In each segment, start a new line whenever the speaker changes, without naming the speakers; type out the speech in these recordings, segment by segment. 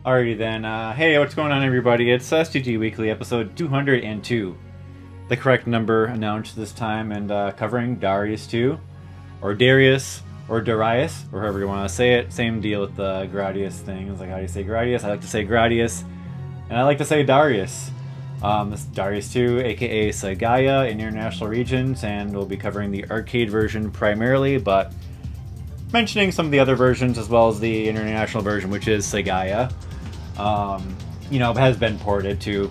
Alrighty then. Hey, what's going on, everybody? It's STG Weekly, episode 202. The correct number announced this time, and covering Darius II, or Darius, or Darius, or however you want to say it. Same deal with the Gradius thing. It's like, how do you say Gradius? I like to say Gradius, and I like to say Darius. This is Darius II, aka Sagaya, in international regions, and we'll be covering the arcade version primarily, but mentioning some of the other versions as well as the international version, which is Sagaya. Has been ported to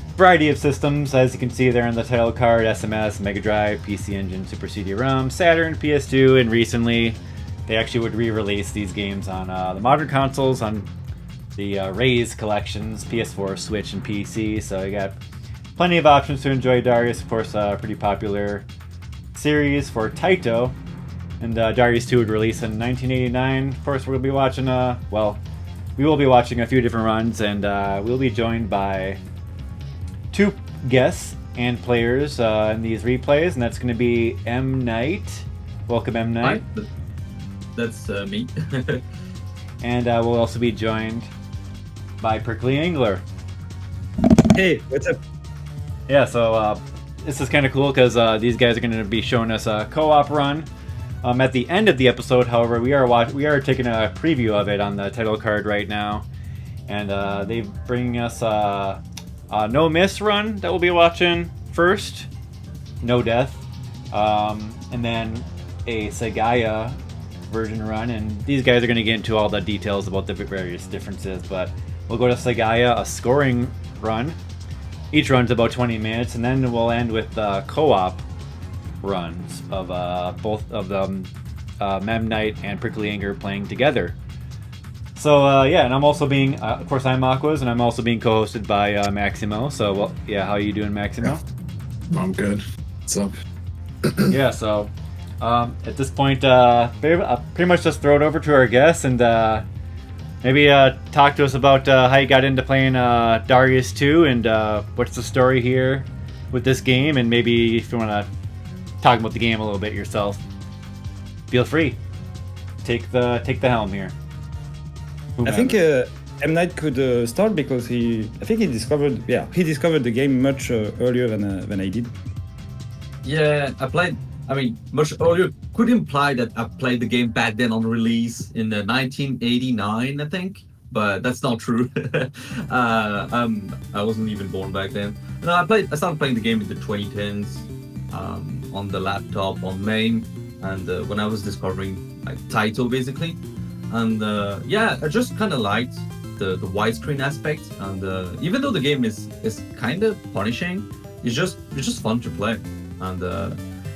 a variety of systems, as you can see there in the title card: SMS, Mega Drive, PC Engine, Super CD-ROM, Saturn, PS2, and recently they actually would re-release these games on the modern consoles, on the Raise collections, PS4, Switch, and PC. So you got plenty of options to enjoy Darius. Of course, a pretty popular series for Taito, and Darius II would release in 1989. Of course, we'll be watching we will be watching a few different runs, and we'll be joined by two guests and players in these replays, and that's going to be M.Knight. Welcome, M.Knight.
Hi, that's me.
And we'll also be joined by Prickly Angler.
Hey, what's up?
Yeah, so this is kind of cool because these guys are going to be showing us a co-op run. At the end of the episode, however, we are taking a preview of it on the title card right now, and they're bringing us a No Miss run that we'll be watching first, No Death, and then a Sagaya version run, and these guys are going to get into all the details about the various differences, but we'll go to Sagaya, a scoring run. Each run's about 20 minutes, and then we'll end with co-op runs of both of them, M.Knight and Prickly Anger, playing together. So and I'm also being, of course, I'm Aquas, and I'm also being co-hosted by Maximo. So how are you doing, Maximo?
I'm good. What's up?
Yeah, so at this point, pretty much just throw it over to our guests, and maybe talk to us about how you got into playing Darius II, and what's the story here with this game, and maybe if you want to talk about the game a little bit yourself, feel free. Take the helm here.
I think M.Knight could start because he discovered the game much earlier than I did.
Yeah, much earlier. Could imply that I played the game back then on release in 1989, I think, but that's not true. I wasn't even born back then. No, I started playing the game in the 2010s. On the laptop on MAME, and when I was discovering Taito basically, and I just kind of liked the widescreen aspect, and even though the game is kind of punishing, it's just fun to play, and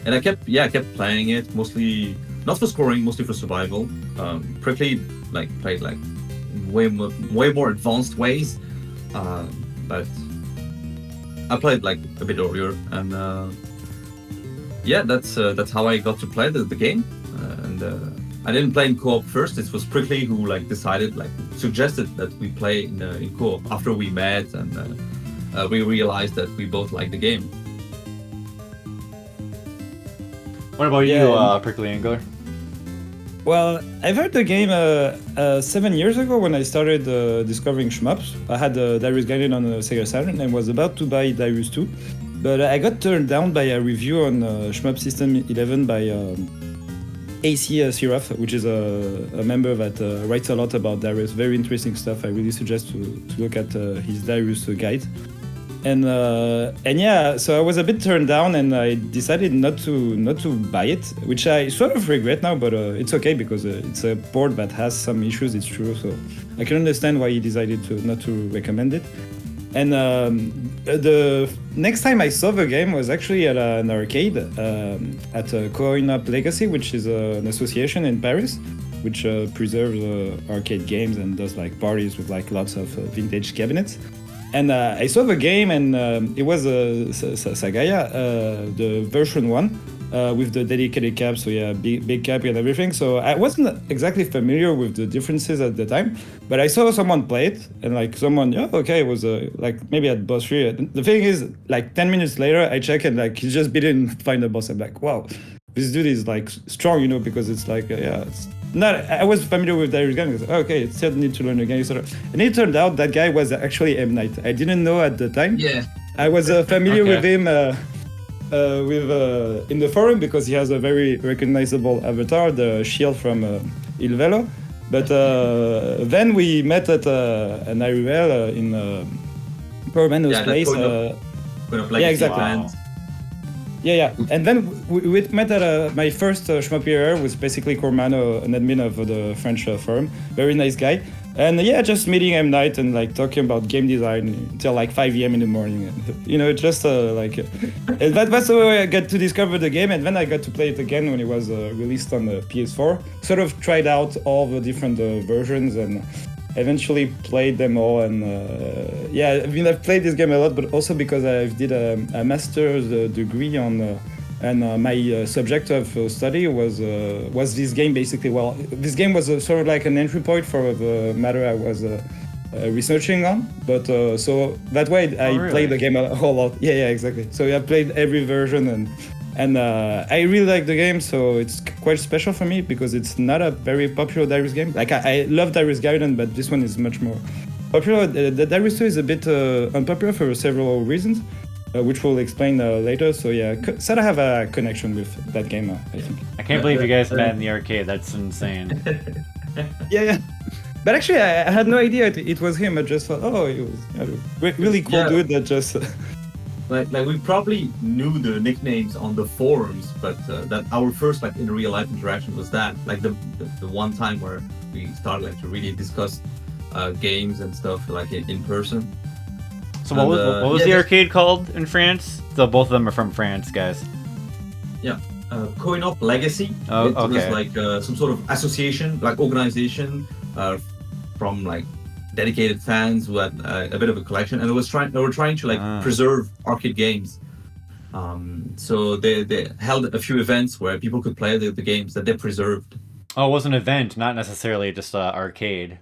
I kept playing it, mostly not for scoring, mostly for survival. Prickly played way more advanced ways, but I played a bit earlier, and that's how I got to play the game, and I didn't play in co-op first. It was Prickly who suggested that we play in co-op after we met, and we realized that we both liked the game.
What about you, Prickly Angler?
Well, I've heard the game 7 years ago when I started discovering shmups. I had Darius Gaiden on Sega Saturn and was about to buy Darius II. But I got turned down by a review on Shmup System 11 by AC Siraf, which is a member that writes a lot about Darius. Very interesting stuff. I really suggest to look at his Darius guide. And so I was a bit turned down, and I decided not to buy it, which I sort of regret now. But it's okay because it's a board that has some issues. It's true, so I can understand why he decided not to recommend it. And the next time I saw the game was actually at an arcade at Coin Up Legacy, which is an association in Paris, which preserves arcade games and does parties with lots of vintage cabinets. And I saw the game, and it was Sagaya, the version 1, with the dedicated cap, so big cap and everything. So I wasn't exactly familiar with the differences at the time, but I saw someone play it, and it was maybe at boss 3. The thing is, 10 minutes later, I check, and he just didn't find the boss. I'm like, wow, this dude is strong, because it's not. I was familiar with Darius Gaiden. I was like, okay, still need to learn the game. And it turned out that guy was actually M.Knight. I didn't know at the time.
Yeah.
I was familiar
Okay.
with him in the forum because he has a very recognizable avatar, the shield from Il Velo. But then we met at an IRL in Permano's place.
Yeah,
exactly.
Wow.
Yeah. And then we met at my first shmup IRL with basically Cormano, an admin of the French forum. Very nice guy. And yeah, just meeting M.Knight and like talking about game design until like 5 a.m. in the morning. And, you know, just and that's the way I got to discover the game. And then I got to play it again when it was released on the PS4. Sort of tried out all the different versions and eventually played them all. And yeah, I mean, I've played this game a lot, but also because I did a master's degree on. And my subject of study was this game basically. Well, this game was sort of like an entry point for the matter I was researching on. But so that way I
really?
played the game a whole lot. Yeah, exactly. So I played every version and I really like the game. So it's quite special for me because it's not a very popular Darius game. Like I love Darius Gaiden, but this one is much more popular. The Darius 2 is a bit unpopular for several reasons. Which we'll explain later. So yeah, sort of have a connection with that game, I think.
I can't believe you guys met in the arcade. That's insane.
Yeah. But actually, I had no idea it was him. I just thought, oh, he was really cool dude that just...
like we probably knew the nicknames on the forums, but that our first like in real life interaction was that like the one time where we started like to really discuss games and stuff like in person.
So what was the arcade called in France? So both of them are from France, guys.
Yeah, Coin-Op Legacy.
Oh,
it was
okay.
like some sort of association, like organization from like dedicated fans who had a bit of a collection, and they were trying to like preserve arcade games. So they held a few events where people could play the games that they preserved.
Oh, it was an event, not necessarily just arcade.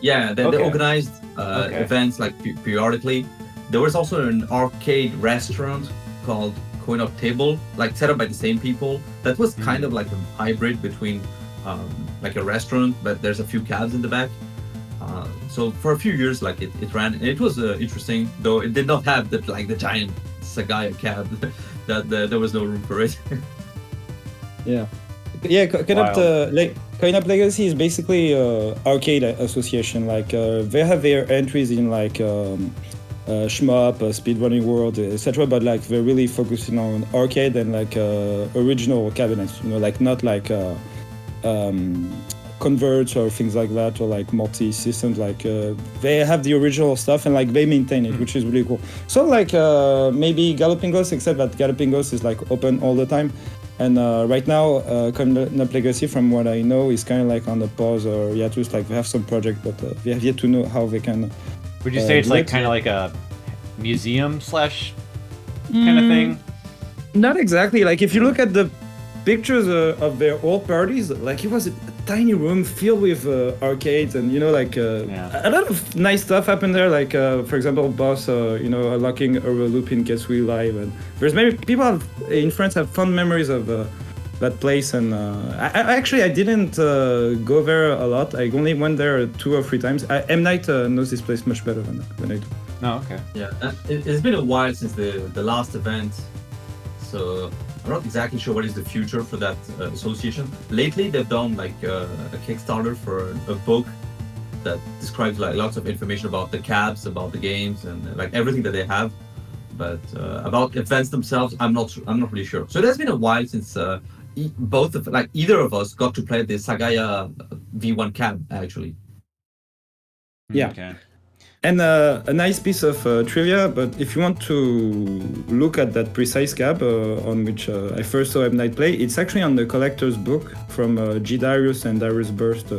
Yeah, they organized events like periodically. There was also an arcade restaurant called Coin-Op Table, like set up by the same people. That was kind of like a hybrid between like a restaurant, but there's a few cabs in the back. So for a few years, like it ran, and it was interesting, though it did not have the giant Sagaia cab. that there was no room for it.
Yeah, Coin-Op Legacy is basically arcade association. Like they have their entries in like shmup, speedrunning world, etc. But like they're really focusing on arcade and like original cabinets. You know, like not like converts or things like that, or like multi-systems. Like they have the original stuff and like they maintain it, which is really cool. So like maybe Galloping Ghost, except that Galloping Ghost is like open all the time. And right now, Coin-Op Legacy, from what I know, is kind of like on the pause or hiatus. Like they have some project, but we have yet to know how they can.
Would you say it's like kind of like a museum / kind of thing?
Not exactly. Like if you look at the pictures of their old parties, like it was a tiny room filled with arcades, and you know, like a lot of nice stuff happened there. Like for example, boss, unlocking a loop in Kesui Live, and there's many people in France have fond memories of that place. And I didn't go there a lot. I only went there 2 or 3 times. M.Knight knows this place much better than I do.
No, okay.
Yeah, it's been a while since the last event, so I'm not exactly sure what is the future for that association. Lately, they've done like a Kickstarter for a book that describes like lots of information about the cabs, about the games, and like everything that they have. But about events themselves, I'm not really sure. So it has been a while since either of us got to play the Sagaya V1 cab actually.
Yeah.
Okay.
And a nice piece of trivia, but if you want to look at that precise cab on which I first saw M.Knight play, it's actually on the collector's book from G. Darius and Darius Burst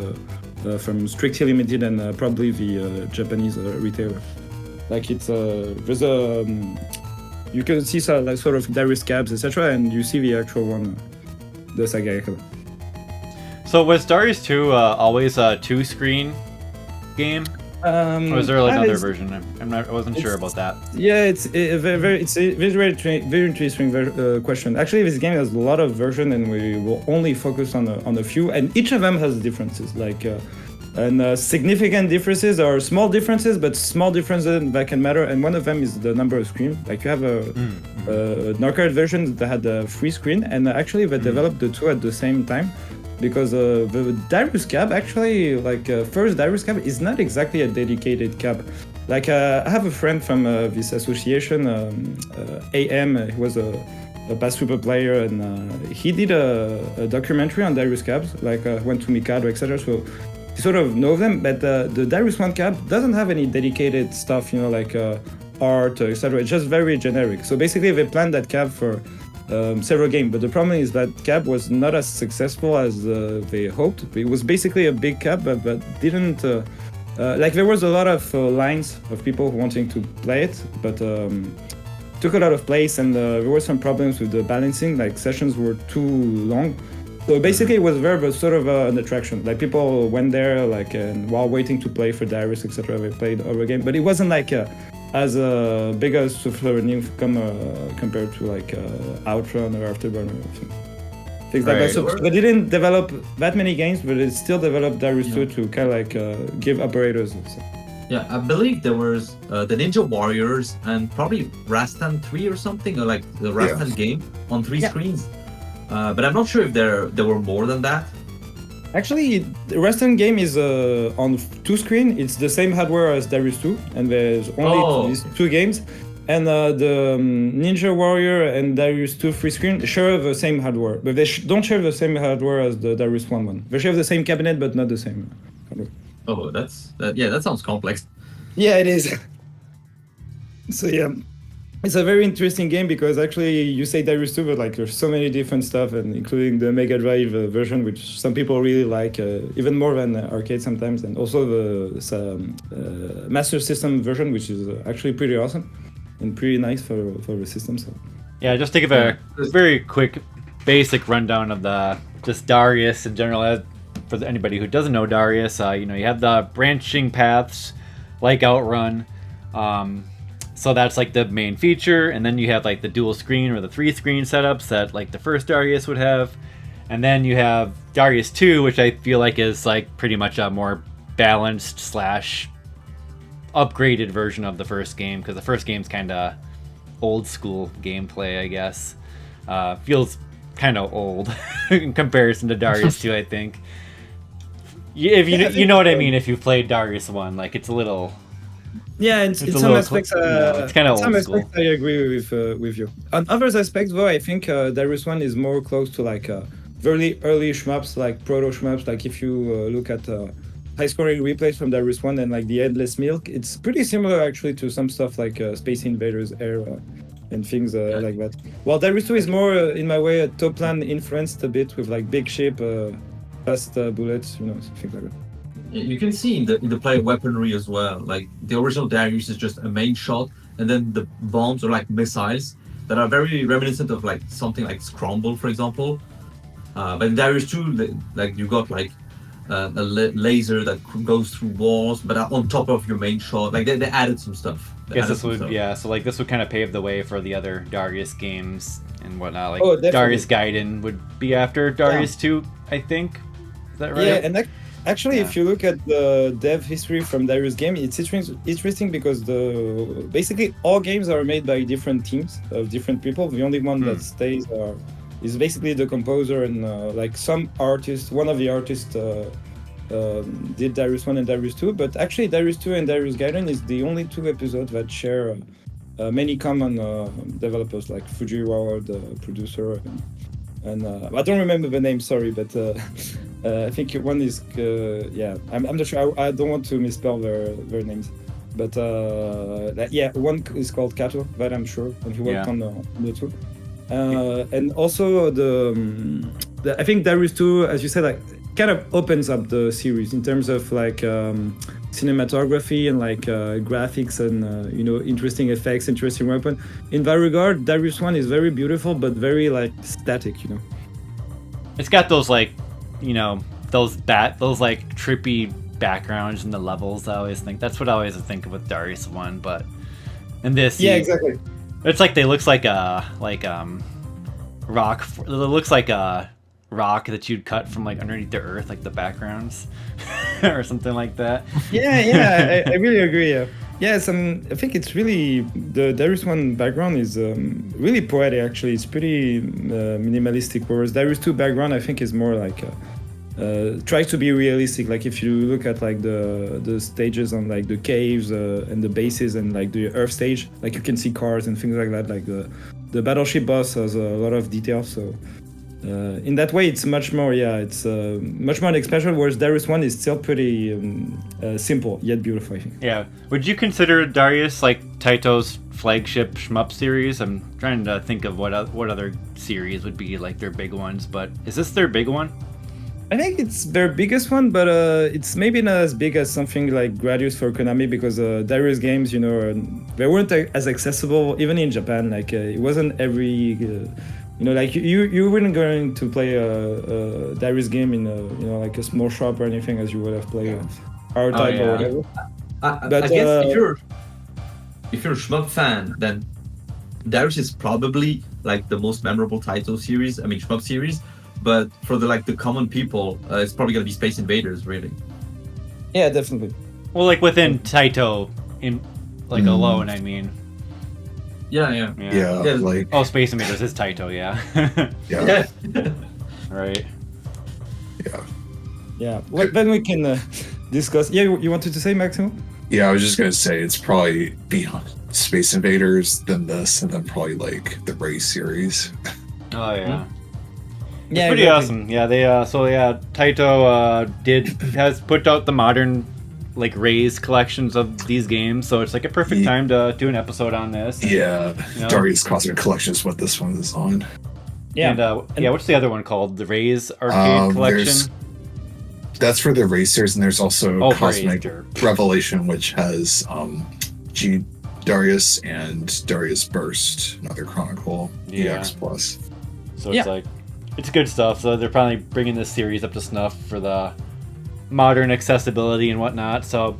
from Strictly Limited and probably the Japanese retailer. Like it's there's a you can see like sort of Darius cabs, etc., and you see the actual one, the Sagaya cab.
So was Darius 2 always a 2-screen game? Or is there another
it's-
version? I wasn't sure about that.
Yeah, it's a very interesting question. Actually, this game has a lot of versions, and we will only focus on a few, and each of them has differences. Significant differences or small differences, but small differences that can matter. And one of them is the number of screens. Like you have an arcade version that had a free screen, and actually they developed the two at the same time. Because the Darius cab actually, first Darius cab is not exactly a dedicated cab. I have a friend from this association, AM. He was a past super player, and he did a documentary on Darius cabs. Went to Mikado, etc. So he sort of know them. But the Darius 1 cab doesn't have any dedicated stuff, art, etc. It's just very generic. So basically, they planned that cab for several games, but the problem is that cab was not as successful as they hoped. It was basically a big cab, but didn't there was a lot of lines of people wanting to play it, but took a lot of place, and there were some problems with the balancing. Sessions were too long. So basically, it was sort of an attraction. People went there, and while waiting to play for Darius, etc., they played over game. But it wasn't as big as Souffleur compared to Outrun or Afterburner, things like that. So they didn't develop that many games, but it still developed Darius 2 to kind of give operators.
Yeah, I believe there was the Ninja Warriors and probably Rastan 3 or something, or the Rastan game on 3 screens. But I'm not sure if there were more than that.
Actually, the Rastan game is on 2 screen. It's the same hardware as Darius 2, and there's only these 2 games. And the Ninja Warrior and Darius 2 free screen share the same hardware, but they don't share the same hardware as the Darius 1 one. They share the same cabinet, but not the same hardware.
Oh, that sounds complex.
Yeah, it is. So yeah, it's a very interesting game because actually you say Darius 2, but there's so many different stuff, and including the Mega Drive version, which some people really like, even more than arcade sometimes, and also the Master System version, which is actually pretty awesome and pretty nice for the system. So
yeah, just to give a very quick, basic rundown of just Darius in general. For anybody who doesn't know Darius, you have the branching paths like Outrun. So that's the main feature, and then you have the dual screen or the 3 screen setups that the first Darius would have, and then you have Darius 2, which I feel is pretty much a more balanced / upgraded version of the first game, because the first game's kind of old school gameplay, I guess. Feels kind of old in comparison to Darius 2, I think. If you know what I mean, if you played Darius 1, it's a little.
Yeah, in some aspects,
it's kind of old school.
Aspects I agree with you. On other aspects, though, I think Darius 1 is more close to very early shmups, proto shmups. If you look at high-scoring replays from Darius 1 and the Endless Milk, it's pretty similar actually to some stuff Space Invaders era and things like that. While Darius 2 is more, in my way, a top plan influenced a bit with big ship, fast bullets, things like that.
You can see in the player weaponry as well. The original Darius is just a main shot, and then the bombs are missiles that are very reminiscent of something like Scramble, for example. But in Darius 2, you got a laser that goes through walls, but on top of your main shot. They added some stuff.
I guess this would this would kind of pave the way for the other Darius games and whatnot. Darius Gaiden would be after Darius 2, I think. Is that right?
Yeah, and actually, if you look at the dev history from Darius game, it's interesting because basically all games are made by different teams of different people. The only one that stays is basically the composer and some artists. One of the artists did Darius 1 and Darius 2, but actually Darius 2 and Darius Gaiden is the only 2 episodes that share many common developers, like Fujiwara, the producer, and I don't remember the name, sorry, but I think one is I'm not sure. I don't want to misspell their names, but one is called Kato, that I'm sure, and he worked on the 2. And also the I think Darius 2, as you said, kind of opens up the series in terms of cinematography and graphics and interesting effects, interesting weapon. In that regard, Darius 1 is very beautiful but very static.
It's got those those trippy backgrounds and the levels. I always think that's what I always think of with Darius 1, but in this,
exactly.
it's like they looks like a rock. It looks like a rock that you'd cut from like underneath the earth, like the backgrounds or something like that.
I really agree. Yes, I think it's really the Darius 1 background is really poetic. Actually, it's pretty minimalistic. Whereas Darius 2 background, I think, is more like tries to be realistic. Like if you look at like the stages on like the caves and the bases and like the Earth stage, like you can see cars and things like that. Like the battleship boss has a lot of detail. So in that way, it's much more it's much more special. Whereas Darius 1 is still pretty simple yet beautiful, I think.
Yeah. Would you consider Darius like Taito's flagship shmup series? I'm trying to think of what other series would be like their big ones, but is this their big one?
I think it's their biggest one, but it's maybe not as big as something like Gradius for Konami, because Darius games, they weren't as accessible even in Japan. Like it wasn't every, like you weren't going to play a Darius game in like a small shop or anything as you would have played our type or whatever.
I guess if you're a shmup fan, then Darius is probably like the most memorable Taito series. I mean shmup series. But for the common people, it's probably gonna be Space Invaders, really.
Yeah, definitely.
Well, like within Taito, in like alone, I mean.
Yeah.
Like
Space Invaders is Taito, yeah.
yeah.
Right.
Yeah. Well, then we can discuss. Yeah, you wanted to say, Maximo?
Yeah, I was just gonna say it's probably beyond Space Invaders, then this, and then probably like the Ray series.
Oh yeah.
Mm-hmm.
It's pretty awesome. Yeah, they Taito has put out the modern like Rays collections of these games, so it's like a perfect time to do an episode on this.
Yeah, Darius Cosmic Collection is what this one is on.
Yeah,
and what's the other one called? The Rays Arcade Collection.
That's for the Ray series, and there's also Cosmic
Rays,
Revelation, which has G Darius and Darius Burst, another Chronicle EX Plus.
So it's like. It's good stuff. So they're probably bringing this series up to snuff for the modern accessibility and whatnot. So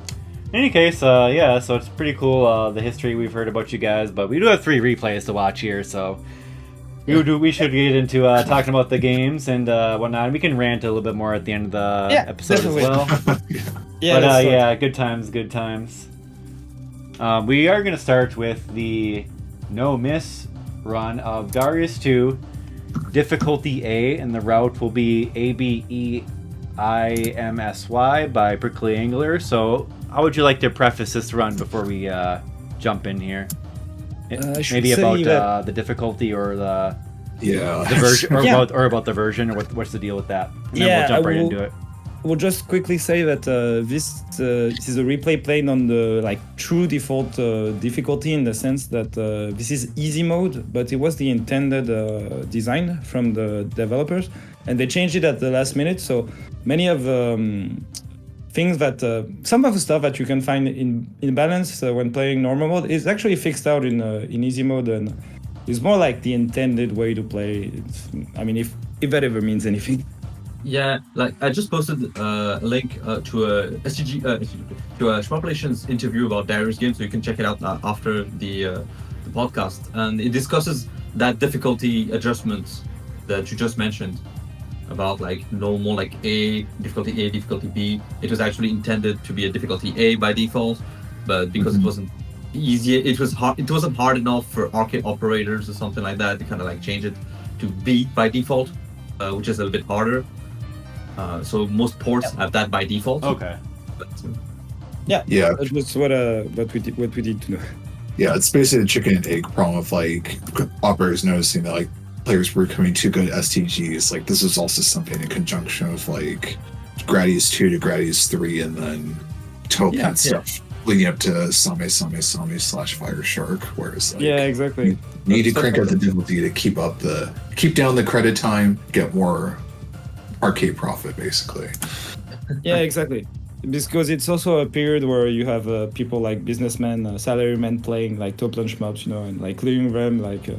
in any case, so it's pretty cool, the history we've heard about you guys. But we do have 3 replays to watch here, so we should get into talking about the games and whatnot. And we can rant a little bit more at the end of the episode
definitely.
as well. But good times. We are going to start with the no miss run of Darius 2. Difficulty A, and the route will be ABEIMSY by Prickly Angler. So, how would you like to preface this run before we jump in here? Maybe about the difficulty or the version, or about the version, or what's the deal with that? And then we'll jump right into it.
We'll just quickly say that this is a replay played on the true default difficulty, in the sense that this is easy mode, but it was the intended design from the developers, and they changed it at the last minute. So many of things that some of the stuff that you can find in balance when playing normal mode is actually fixed out in easy mode, and it's more like the intended way to play. If that ever means anything.
Yeah, like I just posted a link to a STG to a Shmupulations interview about Darius games, so you can check it out after the podcast, and it discusses that difficulty adjustments that you just mentioned about like normal, like difficulty A, difficulty B. It was actually intended to be a difficulty A by default, but because it wasn't easy, it wasn't hard enough for arcade operators or something like that. They kind of like changed it to B by default, which is a little bit harder. So most ports have that by default.
Okay.
But,
Yeah.
That's what we did to know.
Yeah, it's basically the chicken and egg problem of like operators noticing that like players were becoming too good at STGs. Like this is also something in conjunction with like Gradius 2 to Gradius 3, and then Token stuff leading up to Same /Fire Shark. Whereas like,
exactly.
You need to crank up the difficulty to keep down the credit time, get more arcade profit, basically.
Yeah, exactly. Because it's also a period where you have people like businessmen, salarymen playing like top launch maps, and like clearing them, like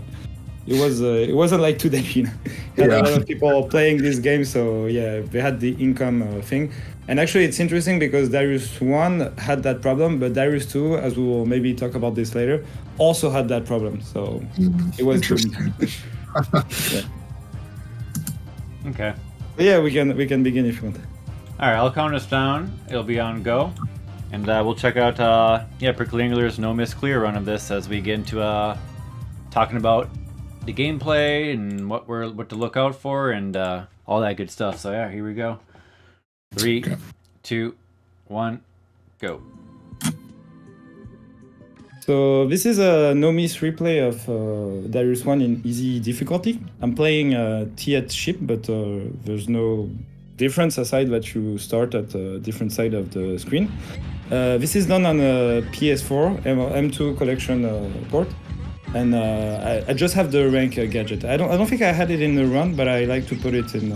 it wasn't like today, you know. You had
Yeah.
a lot of people playing this game, so yeah, they had the income thing. And actually, it's interesting because Darius I had that problem, but Darius II, as we will maybe talk about this later, also had that problem. So it was
Interesting.
Okay.
But yeah, we can begin if you want.
All right, I'll count us down. It'll be on go, and we'll check out Prickly Angler's no miss clear run of this as we get into talking about the gameplay and what to look out for and all that good stuff. So yeah, here we go. 3, 2, 1, go.
So this is a no miss replay of Darius I in easy difficulty. I'm playing T8 ship, but there's no difference aside that you start at a different side of the screen. This is done on a PS4 M2 collection port, and I just have the rank gadget. I don't think I had it in the run, but I like to put it in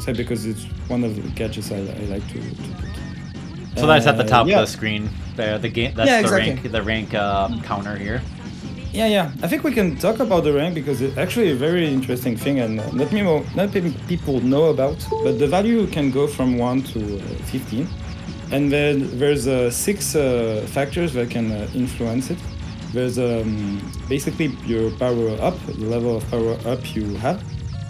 side because it's one of the gadgets I like to put.
So that's at the top
yeah.
of the screen. The game. That's
Yeah,
the
exactly.
rank counter here.
Yeah. I think we can talk about the rank because it's actually a very interesting thing, and not many people know about. But the value can go from 1 to 15, and then there's 6 factors that can influence it. There's basically your power up, the level of power up you have.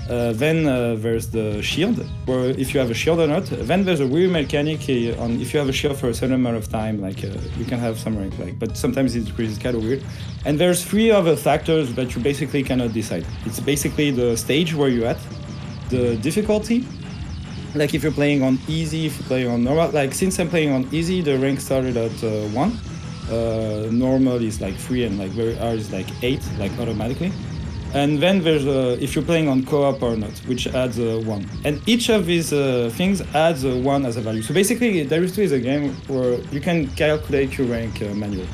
Then there's the shield, or if you have a shield or not. Then there's a weird mechanic on if you have a shield for a certain amount of time, like you can have some rank, but sometimes it's kind of weird. And there's 3 other factors that you basically cannot decide. It's basically the stage where you're at, the difficulty, like if you're playing on easy, if you're playing on normal. Like since I'm playing on easy, the rank started at 1. Normal is like 3, and like very hard is like 8, like automatically. And then there's if you're playing on co-op or not, which adds 1. And each of these things adds 1 as a value. So basically, Darius II is a game where you can calculate your rank manually.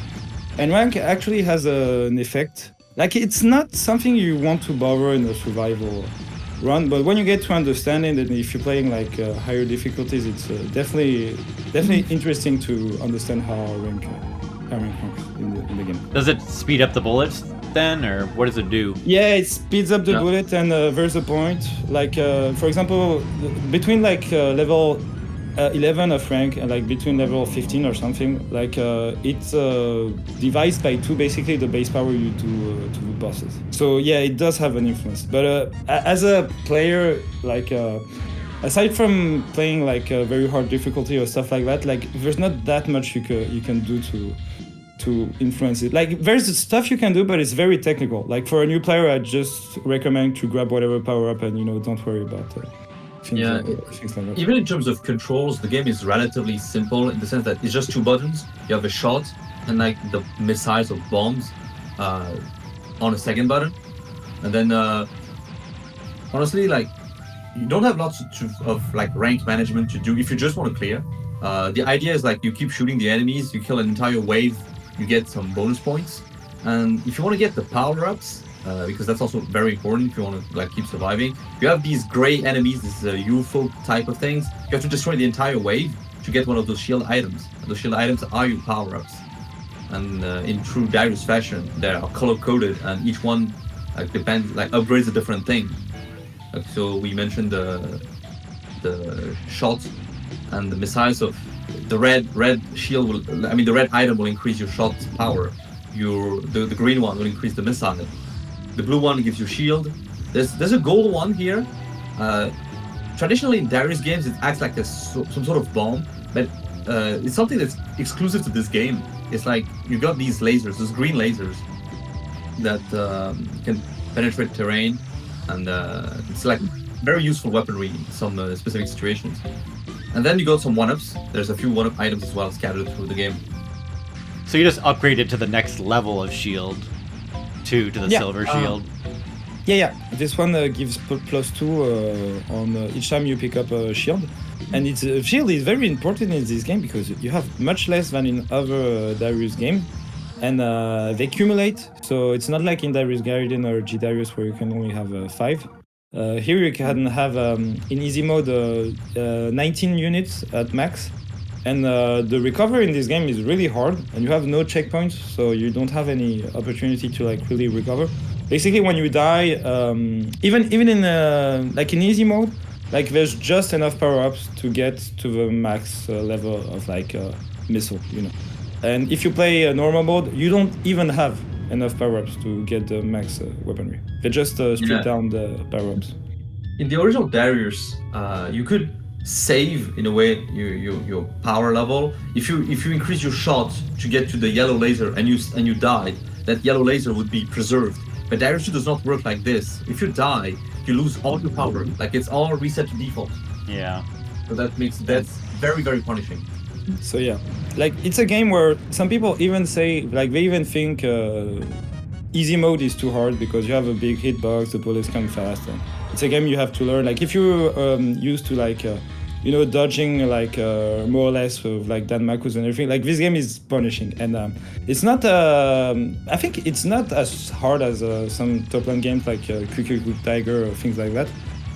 And rank actually has an effect. Like it's not something you want to bother in a survival run, but when you get to understand it, and if you're playing like higher difficulties, it's definitely interesting to understand how rank works in the game.
Does it speed up the bullets then, or what does it do?
Yeah, it speeds up the
Yeah.
bullet, and there's a point. Like, for example, between like level 11 of rank and like between level 15 or something, like it's divided by 2 basically the base power you do to the bosses. So yeah, it does have an influence. But as a player, like aside from playing like very hard difficulty or stuff like that, like there's not that much you can do to influence it. Like there's stuff you can do, but it's very technical. Like for a new player, I just recommend to grab whatever power up and don't worry about things,
Yeah,
things like that.
Even in terms of controls, the game is relatively simple in the sense that it's just 2 buttons. You have a shot and like the missiles or bombs on a second button, and then honestly, like you don't have lots of like rank management to do if you just want to clear. The idea is like you keep shooting the enemies, you kill an entire wave, you get some bonus points, and if you want to get the power-ups, because that's also very important if you want to like keep surviving, you have these gray enemies, this UFO type of things. You have to destroy the entire wave to get one of those shield items. And those shield items are your power-ups, and in true Darius fashion, they are color-coded, and each one upgrades a different thing. Like, so we mentioned the shots and the missiles of the red shield the red item will increase your shot power. The green one will increase the missile. The blue one gives you shield. There's a gold one here. Traditionally in Darius games, it acts like some sort of bomb, but it's something that's exclusive to this game. It's like you got these lasers, those green lasers that can penetrate terrain, and it's like very useful weaponry in some specific situations. And then you got some 1-ups. There's a few 1-up items as well scattered through the game.
So you just upgrade it to the next level of shield, to the silver shield.
Yeah. This one gives +2 on each time you pick up a shield. And its shield is very important in this game because you have much less than in other Darius game. And they accumulate, so it's not like in Darius Garden or G Darius where you can only have 5. Here you can have, in easy mode, 19 units at max. And the recovery in this game is really hard, and you have no checkpoints, so you don't have any opportunity to like really recover. basically when you die, even in like in easy mode, like there's just enough power-ups to get to the max level of like missile, you know. And if you play normal mode, you don't even have enough power-ups to get the max weaponry. They just strip down the power-ups.
In the original Darius, you could save in a way your power level. If you increase your shot to get to the yellow laser and you died, that yellow laser would be preserved. But Darius 2 does not work like this. If you die, you lose all your power. Like it's all reset to default.
Yeah.
So that's very, very punishing.
So yeah, like it's a game where some people even say, like they even think easy mode is too hard because you have a big hitbox, the bullets come fast, and it's a game you have to learn. Like if you're used to like you know, dodging like more or less with like Dan Makus and everything, like this game is punishing, and it's not I think it's not as hard as some top lane games like Quick Tiger or things like that,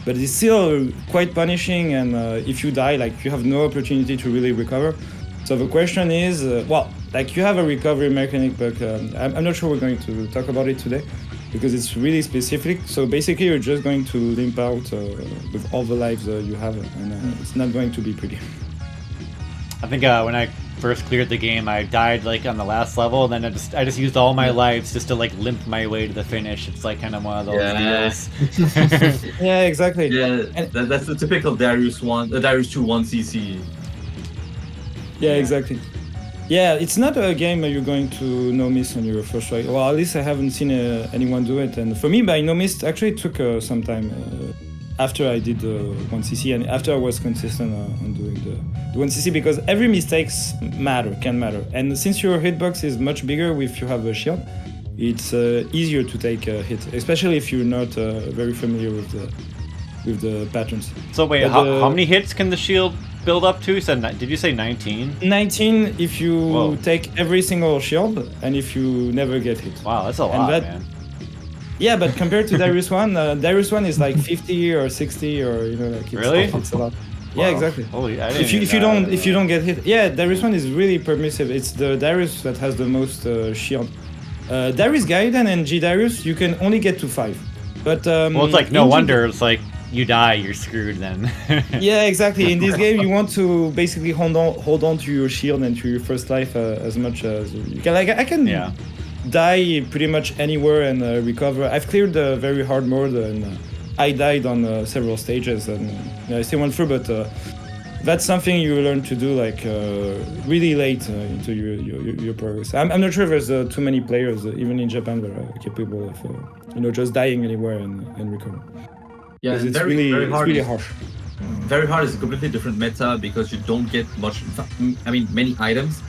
but it's still quite punishing, and if you die, like you have no opportunity to really recover. So the question is, well, like you have a recovery mechanic, but I'm not sure we're going to talk about it today because it's really specific. So basically you're just going to limp out with all the lives you have, and it's not going to be pretty.
I think when I first cleared the game, I died like on the last level, and then I just used all my lives just to like limp my way to the finish. It's like kind of one of those deals.
Yeah, exactly.
Yeah, that's the typical Darius 2 1cc.
Yeah, exactly. Yeah, it's not a game where you're going to no miss on your first try. Well, at least I haven't seen anyone do it. And for me, by no miss, actually took some time after I did the 1cc and after I was consistent on doing the 1cc, because every mistakes can matter. And since your hitbox is much bigger if you have a shield, it's easier to take a hit, especially if you're not very familiar with the patterns.
So wait, how many hits can the shield build up to? Did you say 19?
19 if you take every single shield and if you never get hit.
Wow, that's a lot, man.
Yeah, but compared to Darius 1, Darius 1 is like 50 or 60 or, you know, like it's,
really?
It's a lot.
Wow.
Yeah, exactly.
Holy,
if you don't get hit, yeah, Darius 1 is really permissive. It's the Darius that has the most shield. Darius Gaiden and G Darius, you can only get to 5. But
well, it's like no wonder. It's like you die, you're screwed then.
Yeah, exactly. In this game, you want to basically hold on to your shield and to your first life as much as you can. Like I can die pretty much anywhere and recover. I've cleared the very hard mode and I died on several stages and I still went through. But that's something you learn to do like really late into your progress. I'm not sure if there's too many players, even in Japan, that are capable of just dying anywhere and recover.
Yeah, it's
really
hard.
It's really harsh.
Very hard is a completely different meta because you don't get much. I mean, many items,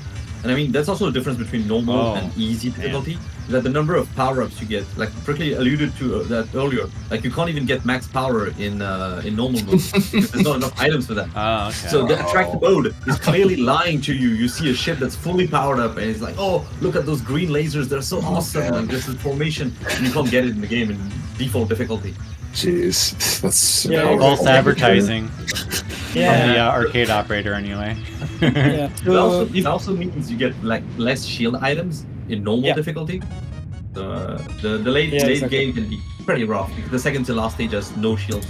and I mean that's also the difference between normal and easy difficulty. That the number of power-ups you get, like Prickly alluded to that earlier, like you can't even get max power in normal mode because there's not enough items for that.
Oh, okay.
So the attractive mode is clearly lying to you. You see a ship that's fully powered up, and it's like, oh, look at those green lasers, they're so awesome. Like this is formation, and you can't get it in the game in default difficulty.
Jeez, that's
false advertising from the arcade operator anyway.
Yeah.
It also means you get like less shield items in normal difficulty. The late game can be pretty rough because the second to last stage has no shields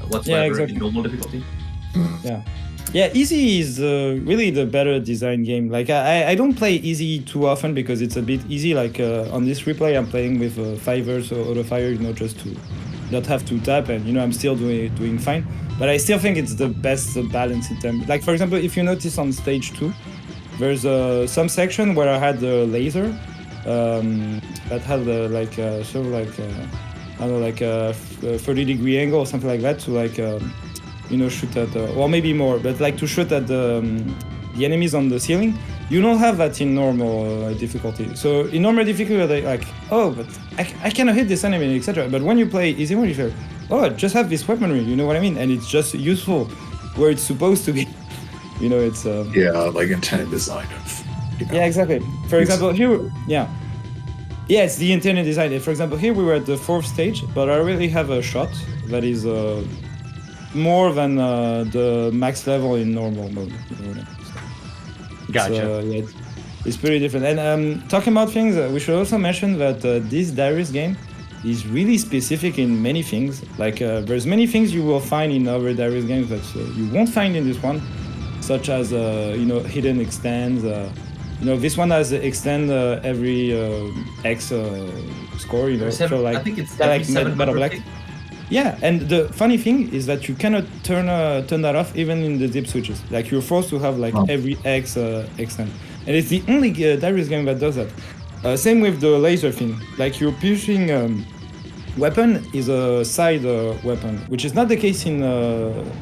whatsoever in normal difficulty.
Yeah, easy is really the better design game. Like I don't play easy too often because it's a bit easy. Like on this replay, I'm playing with fivers or autofire, just to not have to tap, and I'm still doing fine. But I still think it's the best balance in terms. Like for example, if you notice on stage 2, there's some section where I had the laser that had sort of like I don't know, like a 30-degree angle or something like that to like shoot at or maybe more, but like to shoot at the enemies on the ceiling. You don't have that in normal difficulty. So in normal difficulty, they're like, oh, but I cannot hit this enemy, etc. But when you play easy mode, you feel, oh, I just have this weaponry, you know what I mean? And it's just useful where it's supposed to be. It's
like intended design of.
Yeah, exactly. For example, here, it's the intended design. For example, here we were at the 4th stage, but I already have a shot that is more than the max level in normal mode.
Gotcha.
It's pretty different. And talking about things, we should also mention that this Darius game is really specific in many things. Like there's many things you will find in other Darius games that you won't find in this one, such as hidden extends. This one has extend every X score.
I think it's every
like
700
Metal Black.
tick.
Yeah, and the funny thing is that you cannot turn that off even in the dip switches. Like you're forced to have like every X extend, and it's the only Darius game that does that. Same with the laser thing. Like your piercing weapon is a side weapon, which is not the case in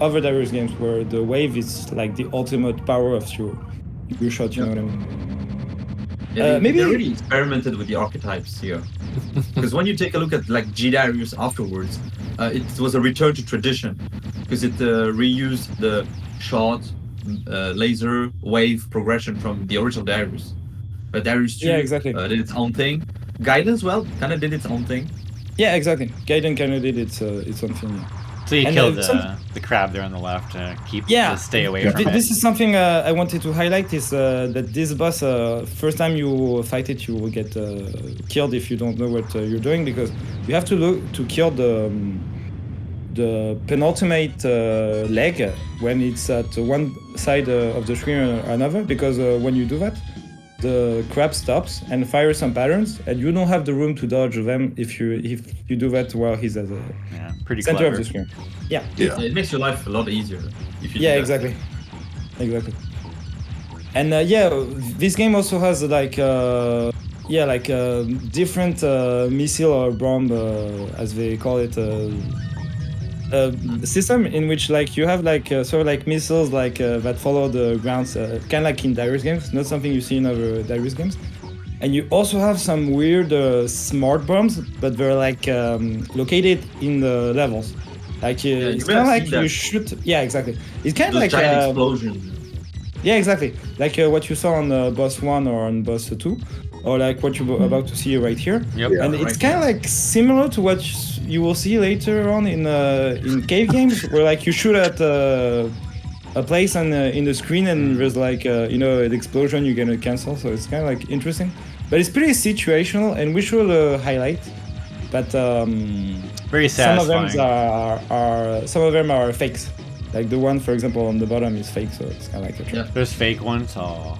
other Darius games where the wave is like the ultimate power of your shot. You know what I mean?
Yeah,
maybe-
they really experimented with the archetypes here. Because when you take a look at like G Darius afterwards, it was a return to tradition because it reused the shot, laser, wave progression from the original Darius. But Darius II
Yeah, exactly.
did its own thing. Guidance, well, kind of did its own thing.
Yeah, exactly. Gaiden kind of did its own thing. Yeah.
So you
And,
killed
some-
the crab there on the left to
Yeah.
stay away
Yeah.
from it.
This is something I wanted to highlight is that this boss, first time you fight it, you will get killed if you don't know what you're doing, because you have to look to kill the penultimate leg when it's at one side of the screen or another, because when you do that, the crab stops and fires some patterns, and you don't have the room to dodge them if you do that while he's at the
Yeah, pretty
center
clever.
of the screen. Yeah.
Yeah.
It makes your life a lot easier if you do
Yeah,
that.
exactly. And this game also has different missile or bomb, as they call it, system in which like you have like sort of like missiles like that follow the grounds, kind of like in Darius games, not something you see in other Darius games. And you also have some weird smart bombs, but they're like located in the levels. Like it's
may
kind of
have
like
seen
you
that.
shoot. Yeah, exactly. It's kind of
Those
like
giant explosions.
yeah, exactly. Like what you saw on boss 1 or on boss 2, or like what you're about to see right here.
Yep.
Yeah.
And it's
right
kind of like similar to what you will see later on in cave games, where like you shoot at a place on in the screen, and there's like an explosion you're gonna cancel. So it's kind of like interesting, but it's pretty situational, and we should highlight that
Very
some of
satisfying.
them are fakes. Like the one, for example, on the bottom is fake, so it's kind of like a trick.
Yeah.
There's fake ones. Oh,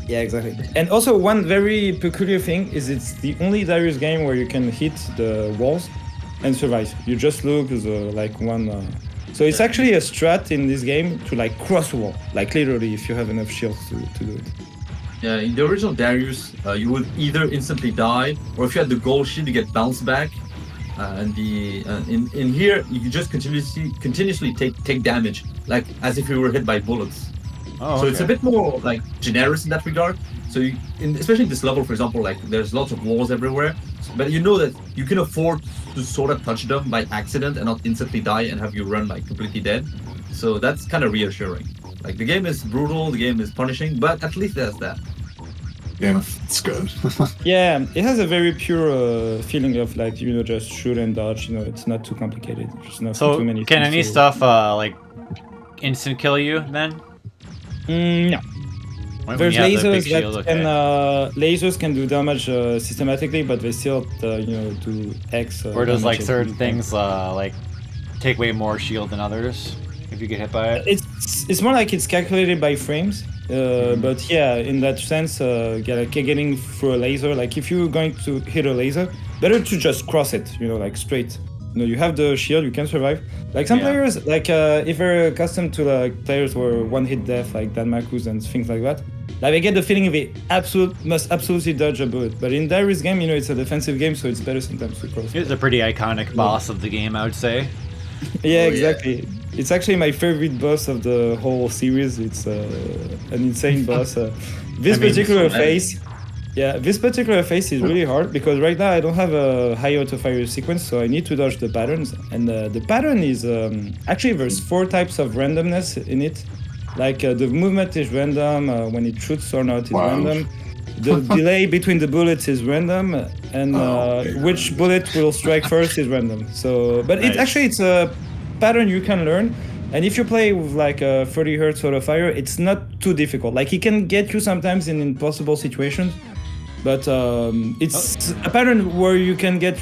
Yeah, exactly. And also one very peculiar thing is it's the only Darius game where you can hit the walls and survive. You just look as like one. So it's actually a strat in this game to like cross a wall, like literally if you have enough shields to do it.
Yeah, in the original Darius, you would either instantly die, or if you had the gold shield, you get bounced back. And in here, you just continuously take damage, like as if you were hit by bullets.
oh.
So it's a
okay.
bit more like generous in that regard. So especially in this level, for example, like there's lots of walls everywhere, but you know that you can afford to sort of touch them by accident and not instantly die and have you run like completely dead. So that's kind of reassuring. Like the game is brutal, the game is punishing, but at least there's that.
Yeah, it's good.
Yeah, it has a very pure feeling of like just shoot and dodge. It's not too complicated. There's not
So
too many.
can
things
any
to-
stuff like instant kill you then?
No.
When
There's
you have the big
lasers that
shield,
can
okay.
lasers can do damage systematically, but they still do X.
Or does like
damage
certain
at-
things like take way more shield than others if you get hit by it?
It's more like it's calculated by frames, but yeah, in that sense, getting through a laser, like if you're going to hit a laser, better to just cross it, like straight. You have the shield, you can survive. Like some
Yeah.
players, like if they're accustomed to like players who are one-hit death, like Dan Marcus and things like that, like I get the feeling they must absolutely dodge a bullet. But in Darius game, it's a defensive game, so it's better sometimes to cross.
It's a pretty iconic boss of the game, I would say.
Yeah,
Oh,
exactly. It's actually my favorite boss of the whole series. It's an insane boss. This
I mean,
particular
so-
phase, this particular phase is really hard because right now I don't have a high autofire sequence, so I need to dodge the patterns. And the pattern is actually there's 4 types of randomness in it. Like the movement is random, when it shoots or not is
Wow.
random. The delay between the bullets is random, and
okay.
which bullet will strike first is random. So, but
Nice.
it's a pattern you can learn, and if you play with like a 30 hertz autofire, it's not too difficult. Like it can get you sometimes in impossible situations, but it's a pattern where you can get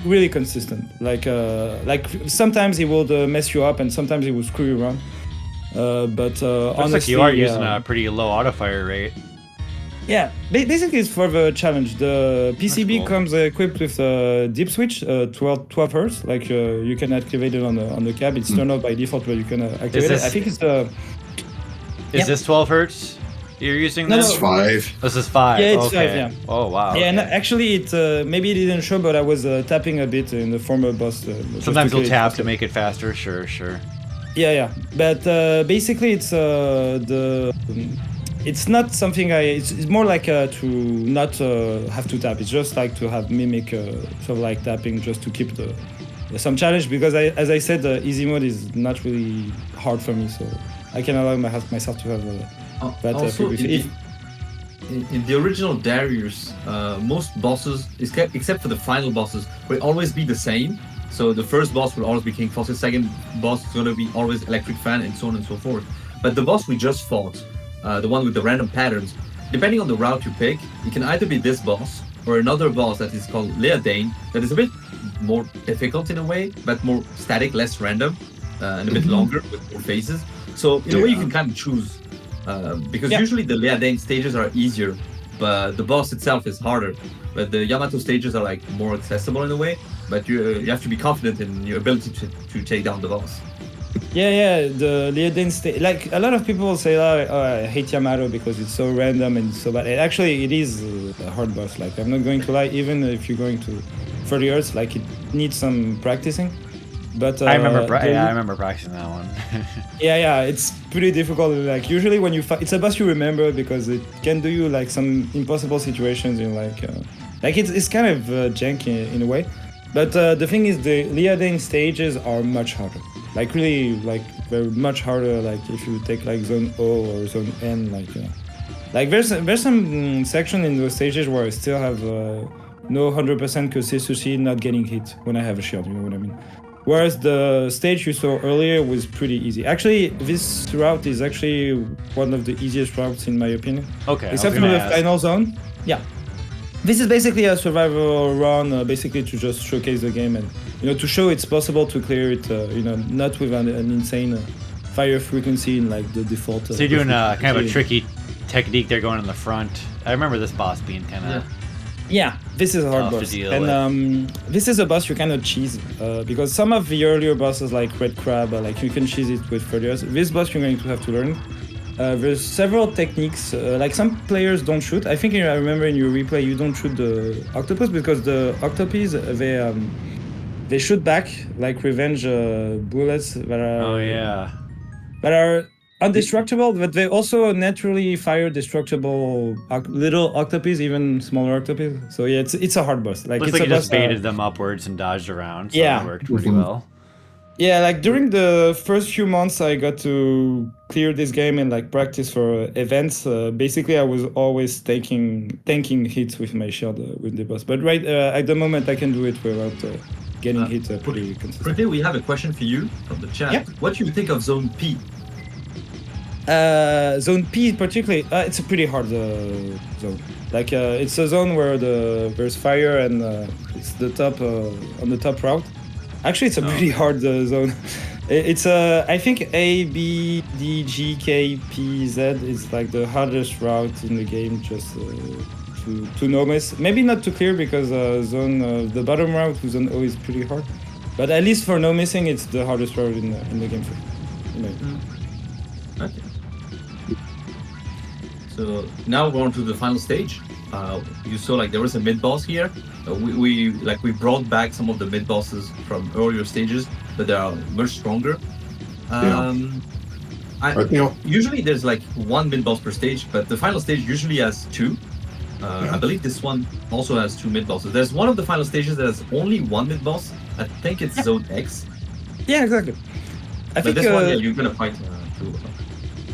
really consistent. Like sometimes he will mess you up, and sometimes he will screw you around. But
Looks
honestly,
like you are using a pretty low autofire rate.
yeah, basically it's for the challenge. The PCB
cool.
comes equipped with a deep switch, 12 hertz. Like you can activate it on the cab. It's turned off by default, but you can activate it. I think it's
Is this 12 hertz you're using?
No,
then?
It's 5.
This is 5.
Yeah, it's
okay.
5, yeah.
Oh wow.
Yeah, and
okay.
actually it maybe it didn't show, but I was tapping a bit in the former boss. Just
Sometimes
to
you'll
clear it
tap
faster.
to make it faster. Sure.
Yeah. But basically, it's it's not something it's more like to not have to tap. It's just like to have mimic sort of like tapping just to keep some challenge, because as I said, easy mode is not really hard for me, so I can allow myself to have that.
Also,
frequency.
in the original Darius, most bosses, except for the final bosses, will always be the same. So the first boss will always be King Fawcett, second boss is going to be always Electric Fan, and so on and so forth. But the boss we just fought, the one with the random patterns, depending on the route you pick, it can either be this boss or another boss that is called Leodane, that is a bit more difficult in a way, but more static, less random, and a bit longer with more phases. So in a way you can kind of choose, because usually the Leodane stages are easier, but the boss itself is harder. But the Yamato stages are like more accessible in a way, but you have to be confident in your ability to take down the boss.
Yeah, the Leodane stage. Like a lot of people will say, "Oh, I hate Yamato because it's so random and so bad." Actually, it is a hard boss. Like I'm not going to lie. Even if you're going to 30 Hz, like it needs some practicing. But
I remember practicing that one.
yeah, it's pretty difficult. Like usually when you fight, it's a boss you remember because it can do you like some impossible situations in like it's kind of janky in a way. But the thing is, the Leodane stages are much harder. Like really, like they're much harder. Like if you take like zone O or zone N, like there's some section in those stages where I still have no 100% consistency not getting hit when I have a shield. You know what I mean? Whereas the stage you saw earlier was pretty easy. Actually, this route is actually one of the easiest routes in my opinion.
Okay.
Except for the final zone. Yeah. This is basically a survival run, basically to just showcase the game and to show it's possible to clear it. Not with an insane fire frequency in like the default.
So you're doing kind of a tricky technique there, going in the front. I remember this boss being kind of.
Yeah, this is a hard
tough to
boss,
deal
and this is a boss you cannot cheese because some of the earlier bosses like Red Crab, like you can cheese it with 30 years. This boss you're going to have to learn. There's several techniques, like some players don't shoot. I think I remember in your replay you don't shoot the octopus because the octopus they shoot back like revenge bullets that are indestructible, but they also naturally fire destructible little octopus, even smaller octopus. So yeah, it's a hard boss. Like
Looks
it's
like
a
you just
boss,
baited them upwards and dodged around. So
Yeah.
that worked pretty well.
Yeah, like during the first few months I got to clear this game and like practice for events. Basically, I was always tanking hits with my shield with the boss. But right at the moment, I can do it without getting hit pretty consistently.
Prete, we have a question for you from the chat.
Yeah.
What do you think of Zone P?
Zone P particularly, it's a pretty hard zone. Like it's a zone where there's fire and it's the top on the top route. Actually, it's a pretty hard zone. It's I think ABDFHKO is like the hardest route in the game, just to no miss. Maybe not to clear because the bottom route with zone O is pretty hard, but at least for no missing, it's the hardest route in the game for me.
Okay. So now we're on to the final stage. You saw like there was a mid boss here. We brought back some of the mid bosses from earlier stages, but they are much stronger. Usually there's like one mid boss per stage, but the final stage usually has two. I believe this one also has two mid bosses. There's one of the final stages that has only one mid boss. I think it's Zone X.
Yeah, exactly.
But this one, you're gonna fight two.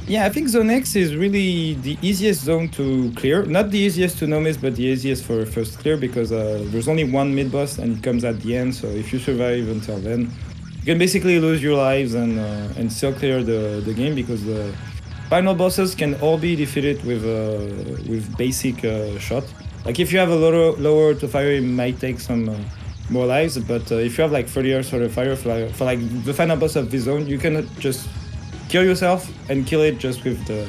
Yeah, I think Zone X is really the easiest zone to clear. Not the easiest to no miss, but the easiest for first clear because there's only one mid boss and it comes at the end. So if you survive until then, you can basically lose your lives and still clear the game because the final bosses can all be defeated with basic shot. Like if you have a lower to fire, it might take some more lives. But if you have like 30 years for the fire for like the final boss of this zone, you cannot just kill yourself and kill it just with the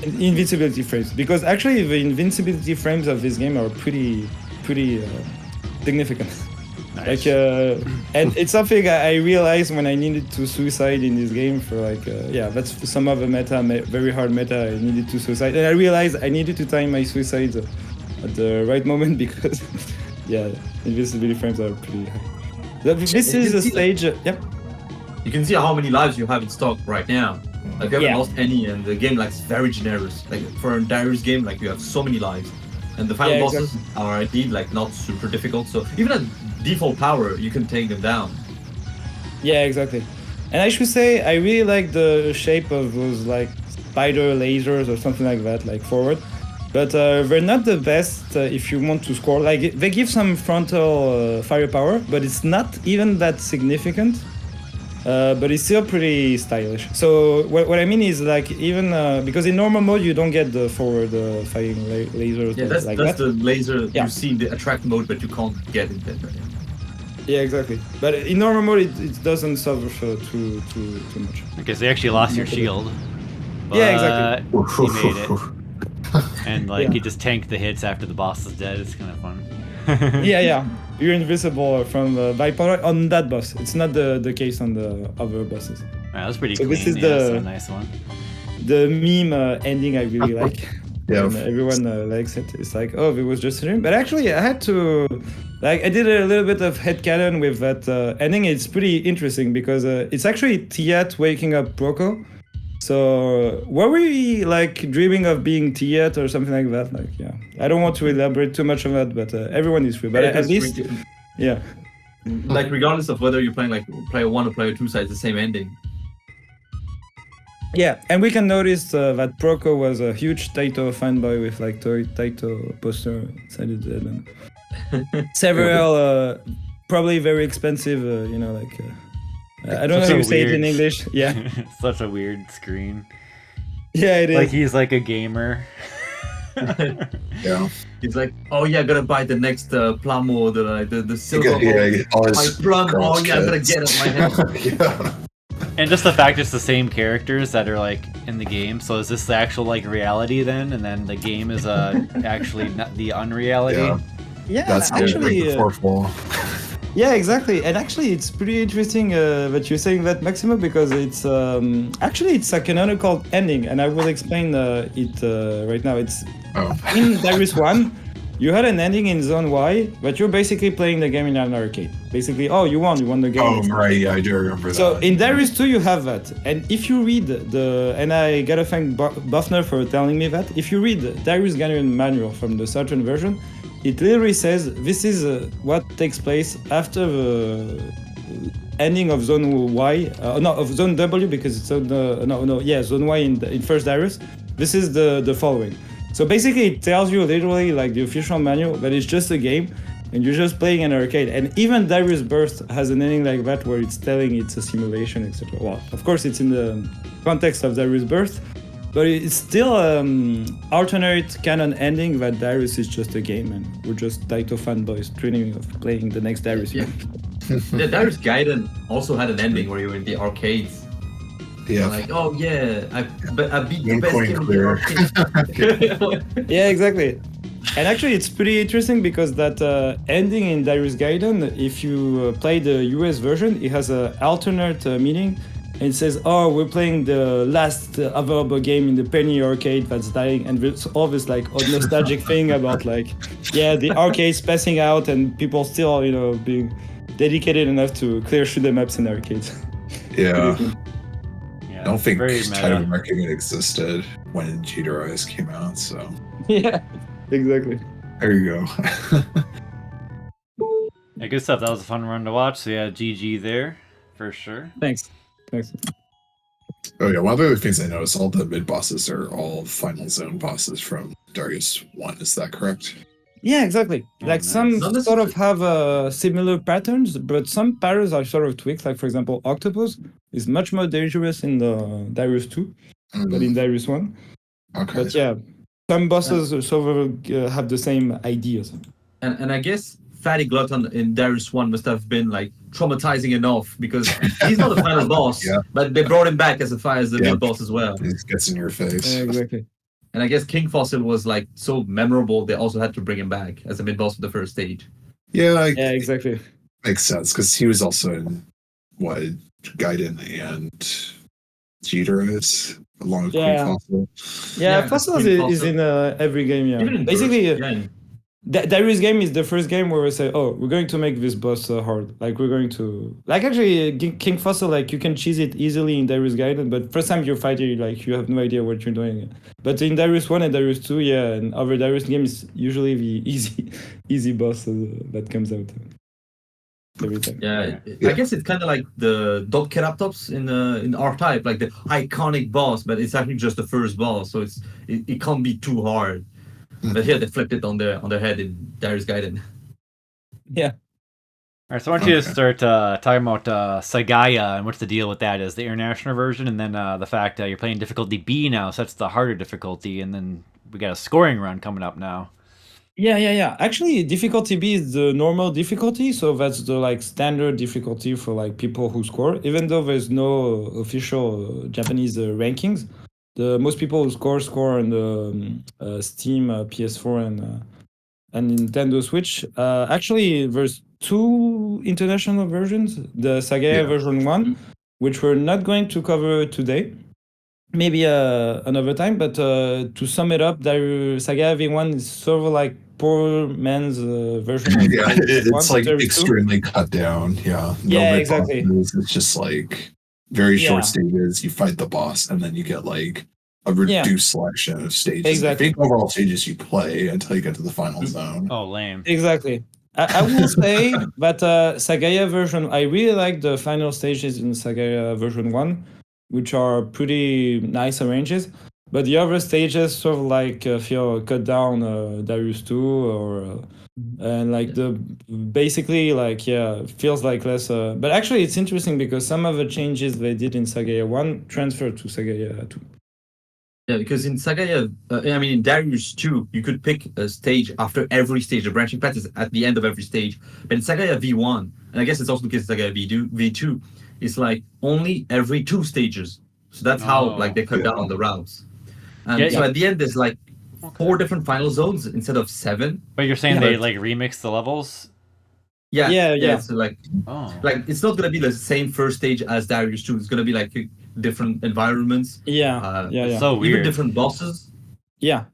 invincibility frames, because actually the invincibility frames of this game are pretty significant.
Nice.
Like and it's something I realized when I needed to suicide in this game for like that's some of the very hard meta. I needed to suicide, and I realized I needed to time my suicides at the right moment because invincibility frames are pretty high. This is a stage. Yep.
You can see how many lives you have in stock right now. Like you haven't lost any, and the game like is very generous. Like for a Darius game, like you have so many lives, and the final bosses are indeed like not super difficult. So even at default power, you can take them down.
Yeah, exactly. And I should say I really like the shape of those like spider lasers or something like that, like forward. But they're not the best if you want to score. Like they give some frontal firepower, but it's not even that significant. But it's still pretty stylish. So what I mean is like even because in normal mode you don't get the forward firing lasers.
Yeah, that's
that.
The laser you see in the attract mode, but you can't get it then. Right?
Yeah, exactly. But in normal mode it doesn't suffer too much.
Because they actually lost your shield. But
yeah, exactly.
He made it. And like you just tank the hits after the boss is dead. It's kind of fun.
yeah. You're invisible from bipolar on that boss. It's not the case on the other bosses.
Wow, that's pretty
so
clean.
This is
that's a nice one.
The meme ending I really like.
Yeah.
And everyone likes it. It's like, oh, it was just a dream. But actually, I had to, like, I did a little bit of headcanon with that ending. It's pretty interesting because it's actually Tiat waking up Proko. So were we like dreaming of being Tiat or something like that? Like, yeah, I don't want to elaborate too much on that, but everyone is free. But at least, yeah.
Like regardless of whether you're playing like player 1 or player 2 side, it's the same ending.
Yeah, and we can notice that Proko was a huge Taito fanboy with like Taito poster inside his head and several probably very expensive, like. I don't know how you say it in English. Yeah.
Such a weird screen.
Yeah, it is.
Like he's like a gamer.
Yeah.
He's like, oh yeah, I gotta buy the next plamo, the silver. My plum. Oh yeah, I gotta get it. My head.
Yeah.
And just the fact it's the same characters that are like in the game. So is this the actual like reality then? And then the game is actually not the unreality.
Yeah,
that's
actually. Yeah, exactly. And actually, it's pretty interesting that you're saying that, Maximo, because it's actually it's a canonical ending, and I will explain it right now. It's in Darius 1, you had an ending in Zone Y, but you're basically playing the game in an arcade. Basically, you won the game.
Oh, right, yeah, I do remember that.
So in Darius 2, you have that. And if you read and I gotta thank Buffner for telling me that, if you read Darius Gannon manual from the Southern version, it literally says this is what takes place after the ending of Zone Y, of Zone W, because it's Zone Y in first Darius. This is the following. So basically, it tells you literally like the official manual that it's just a game, and you're just playing an arcade. And even Darius Burst has an ending like that where it's telling it's a simulation, etc. Well, of course, it's in the context of Darius Burst. But it's still alternate canon ending that Darius is just a game and we're just Taito fanboys dreaming of playing the next Darius game.
Yeah, Darius Gaiden also had an ending where you were in the arcades.
Yeah.
Like, oh yeah, I beat the best game in the arcade.
Yeah, exactly. And actually, it's pretty interesting because that ending in Darius Gaiden, if you play the US version, it has an alternate meaning. And it says, oh, we're playing the last available game in the penny arcade that's dying. And there's all this like nostalgic thing about like, the arcade's passing out and people still, being dedicated enough to clear shoot 'em ups in arcades.
Yeah.
Yeah,
I don't think
very
title marketing existed when GDRIs came out, so.
Yeah, exactly.
There you go.
Yeah, good stuff. That was a fun run to watch. So yeah, GG there for sure.
Thanks.
Oh yeah, one of the other things I noticed, all the mid bosses are all final zone bosses from Darius 1, is that correct?
Yeah, exactly.
Oh,
like
nice.
some sort of have similar patterns, but some patterns are sort of tweaked. Like for example, Octopus is much more dangerous in the Darius 2 than in Darius 1.
Okay.
But yeah, some bosses sort of have the same ideas.
And I guess fatty glutton in Darius 1 must have been like traumatizing enough because he's not the final boss,
Yeah.
but they brought him back as the
Yeah.
mid boss as well.
It gets in your face.
Exactly.
And I guess King Fossil was like so memorable, they also had to bring him back as a mid boss for the first stage.
Yeah,
Yeah, exactly.
makes sense because he was also in what Gaiden and Jeter along with
Yeah.
Queen Fossil.
Yeah, Fossils
King
is
Fossil.
in every game. Yeah,
Even in
basically,
Burst, yeah.
Darius game is the first game where we say, "Oh, we're going to make this boss hard." Like we're going to, like actually, King Fossil, like you can cheese it easily in Darius Gaiden, but first time you fight it, like you have no idea what you're doing. But in Darius 1 and Darius 2, yeah, and other Darius games, usually the easy boss that comes out every time.
Yeah, I guess it's kind of like the Dotkeraptops in R-Type, like the iconic boss, but it's actually just the first boss, so it can't be too hard. But here they flipped it on their head in Darius Gaiden.
Yeah.
All right, so why don't you just start talking about Sagaya and what's the deal with that? Is the international version, and then the fact you're playing difficulty B now, so that's the harder difficulty, and then we got a scoring run coming up now.
Yeah. Actually, difficulty B is the normal difficulty, so that's the like standard difficulty for like people who score. Even though there's no official Japanese rankings, the most people who score on the Steam, PS4, and Nintendo Switch. Actually, there's two international versions. The Sagaya version 1, which we're not going to cover today. Maybe another time, but to sum it up, Sagaia V1 is sort of like poor man's version of
it's like extremely cut down. Yeah.
Yeah, exactly.
It's just like very short stages. You fight the boss, and then you get like a reduced selection of stages.
Exactly.
I think overall stages you play until you get to the final zone.
Oh, lame.
Exactly. I will say that Sagaia version, I really like the final stages in Sagaia version 1, which are pretty nice arranges. But the other stages sort of like feel cut down Darius 2 or and like the basically like feels like less but actually it's interesting because some of the changes they did in Sagaia 1 transferred to Sagaia 2.
Yeah, because in Sagaya, in Darius 2, you could pick a stage after every stage. The branching path is at the end of every stage. But in Sagaya V1, and I guess it's also the case in Sagaya V2, it's like only every 2 stages. So that's how like they cut down on the routes. And so at the end, there's like 4 different final zones instead of 7.
But you're saying they like remix the levels?
Yeah. So like it's not gonna be the same first stage as Darius 2. It's gonna be like different environments.
Yeah. So weird.
Even different bosses.
Yeah.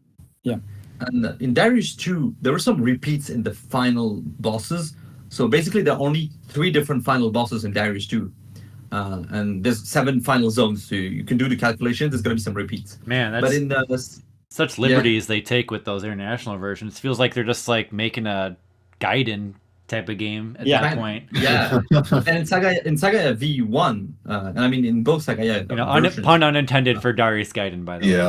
And in Darius 2, there were some repeats in the final bosses. So basically, there are only 3 different final bosses in Darius 2. And there's 7 final zones. So you can do the calculation. There's gonna be some repeats.
Man, that's
but in
such liberties they take with those international versions. It feels like they're just like making a Gaiden type of game at that point.
Yeah. And in Sagaya V1, and I mean in both Sagaya versions,
pun unintended for Darius Gaiden, by the way.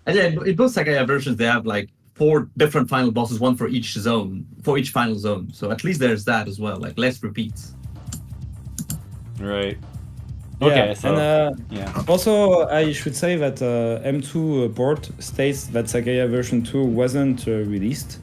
And in both Sagaya versions, they have like 4 different final bosses, 1 for each zone, for each final zone. So at least there's that as well, like less repeats.
Right. Okay,
also I should say that M2 port states that Sagaia version 2 wasn't released,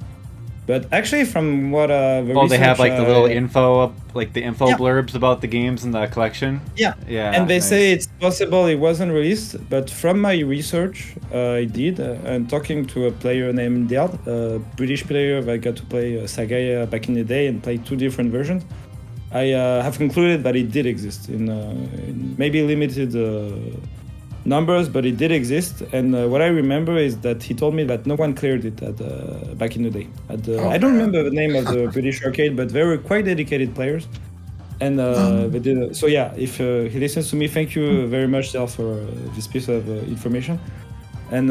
but actually from what
they have like the little info, like the info blurbs about the games in the collection.
And they say it's possible it wasn't released, but from my research I did and talking to a player named Dale, a British player that got to play Sagaia back in the day and play 2 different versions, I have concluded that it did exist in maybe limited numbers, but it did exist. And what I remember is that he told me that no one cleared it back in the day. I don't remember the name of the British arcade, but they were quite dedicated players. And they did. So yeah, if he listens to me, thank you very much, Del, for this piece of information. And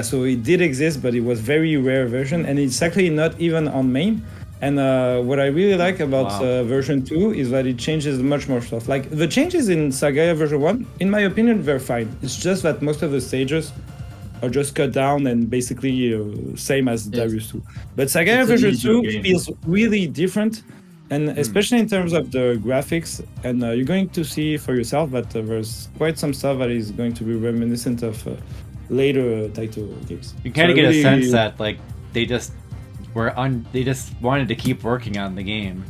so it did exist, but it was very rare version, and it's actually not even on MAME. And what I really like about version 2 is that it changes much more stuff. Like the changes in Sagaia version 1, in my opinion, they're fine. It's just that most of the stages are just cut down and basically same as Darius 2. But Sagaia version 2 feels really different, and especially in terms of the graphics. And you're going to see for yourself that there's quite some stuff that is going to be reminiscent of later Taito games.
You kind of get a sense that like they just they just wanted to keep working on the game,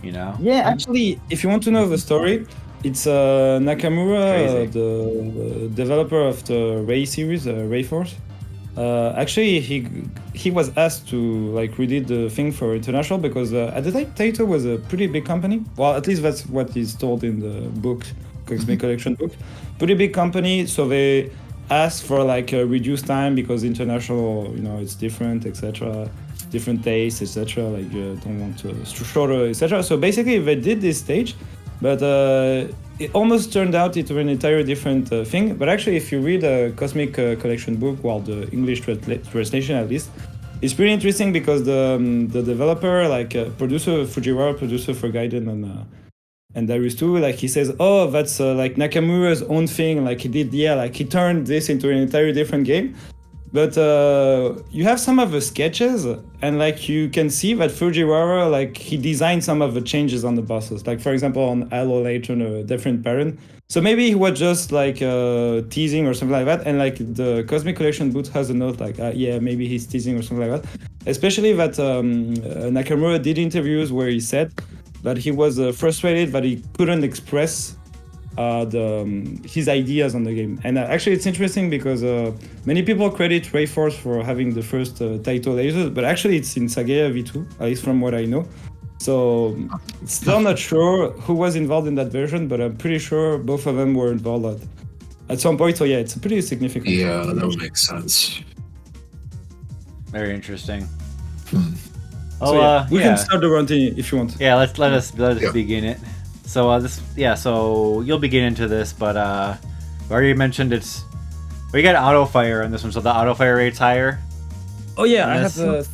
you know?
Yeah, actually, if you want to know the story, it's Nakamura, the developer of the Ray series, Ray Force. Actually, he was asked to like redid the thing for International because at the time Taito was a pretty big company. Well, at least that's what is told in the book, Cozmic Collection book. Pretty big company, so they asked for like a reduced time because International, you know, it's different, etc. Different tastes, etc. Like don't want to shorter, etc. So basically, they did this stage, but it almost turned out into an entirely different thing. But actually, if you read a Cozmic Collection book, well, the English translation at least, it's pretty interesting because the developer, like producer Fujiwara, producer for Gaiden and Darius II, like he says, oh, that's like Nakamura's own thing. Like he did, like he turned this into an entirely different game. But you have some of the sketches, and like you can see that Fujiwara, like he designed some of the changes on the bosses. Like for example, on Halo Latron, a different pattern. So maybe he was just like teasing or something like that. And like the Cozmic Collection boot has a note like, yeah, maybe he's teasing or something like that. Especially that Nakamura did interviews where he said that he was frustrated that he couldn't express his ideas on the game. And actually it's interesting because many people credit Ray Force for having the first Taito lasers, but actually it's in Sagaia V2, at least from what I know. So still not sure who was involved in that version, but I'm pretty sure both of them were involved at some point. So yeah, it's a pretty significant.
Yeah, that would make sense.
Very interesting.
Oh, so yeah, we can start the routine if you want.
Yeah, let us begin it. So so you'll begin into this, but I already mentioned we got autofire on this one, so the autofire rate's higher.
Oh yeah, I have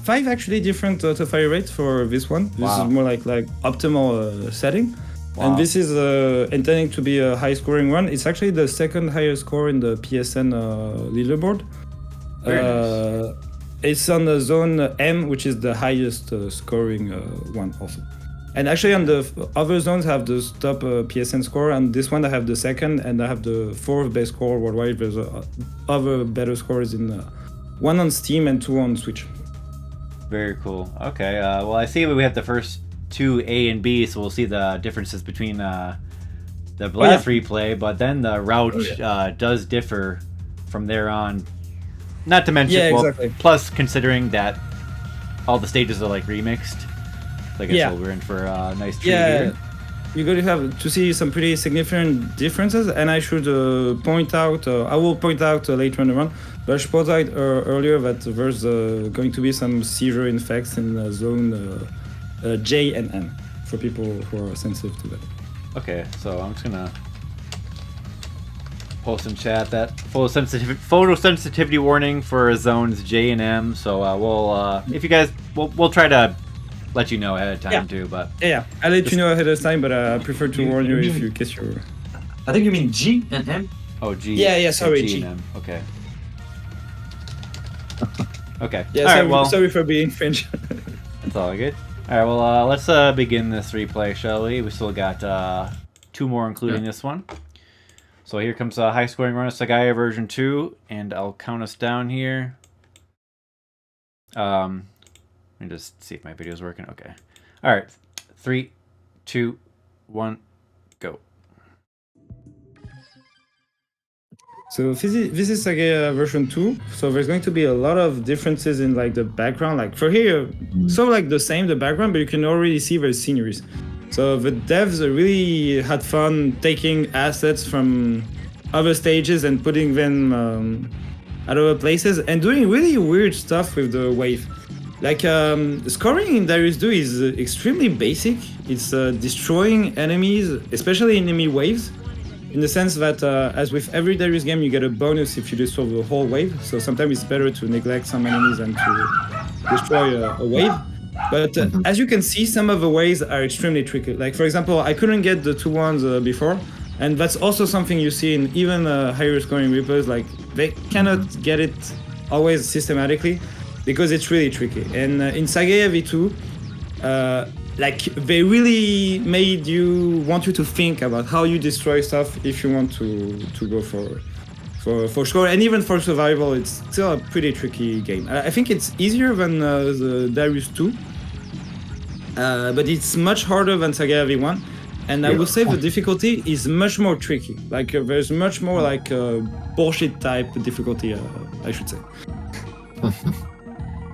five actually different autofire rates for this one. This is more like optimal setting. Wow. And this is intending to be a high scoring one. It's actually the second highest score in the PSN leaderboard.
Nice.
It's on the zone M, which is the highest scoring one also. And actually on the other zones I have the top PSN score, and this one I have the second, and I have the fourth best score worldwide. There's other better scores in one on Steam and two on Switch.
Very cool. Okay, well I see we have the first two A and B, so we'll see the differences between the blast replay, but then the route does differ from there on. Not to mention,
exactly.
Plus considering that all the stages are like remixed. I guess we're in for a nice treat here.
You're going to have to see some pretty significant differences, and I should point out, I will point out later on the run, but I should point out earlier that there's going to be some seizure effects in zone J and M for people who are sensitive to that.
Okay, so I'm just going to post in chat that photosensitivity warning for zones J and M, so we'll, if you guys, we'll try to let you know ahead of time too, but
I'll let you know ahead of time, but I prefer to warn you if you guess your.
I think you mean G and M.
Oh, G.
Yeah, sorry,
G. And M. Okay. Okay.
Yeah, all right, sorry for being French.
That's all good. All right, well, let's begin this replay, shall we? We still got two more, including this one. So here comes a high scoring run of Sagaya version 2, and I'll count us down here. Let me just see if my video's working. Okay. All right. 3, 2, 1, go.
So this is Sagaia version 2. So there's going to be a lot of differences in like the background. Like for here, so like the same, the background, but you can already see there's sceneries. So the devs really had fun taking assets from other stages and putting them at other places and doing really weird stuff with the wave. Like, scoring in Darius II is extremely basic. It's destroying enemies, especially enemy waves, in the sense that, as with every Darius game, you get a bonus if you destroy the whole wave. So sometimes it's better to neglect some enemies than to destroy a wave. But as you can see, some of the waves are extremely tricky. Like, for example, I couldn't get the two ones before, and that's also something you see in even higher scoring replays. Like, they cannot get it always systematically, because it's really tricky. And in Sagaia V2, like they really want you to think about how you destroy stuff if you want to go forward. for sure, and even for survival, it's still a pretty tricky game. I think it's easier than the Darius II, but it's much harder than Sagaia V1. And I would say the difficulty is much more tricky. Like there's much more like bullshit type difficulty, I should say.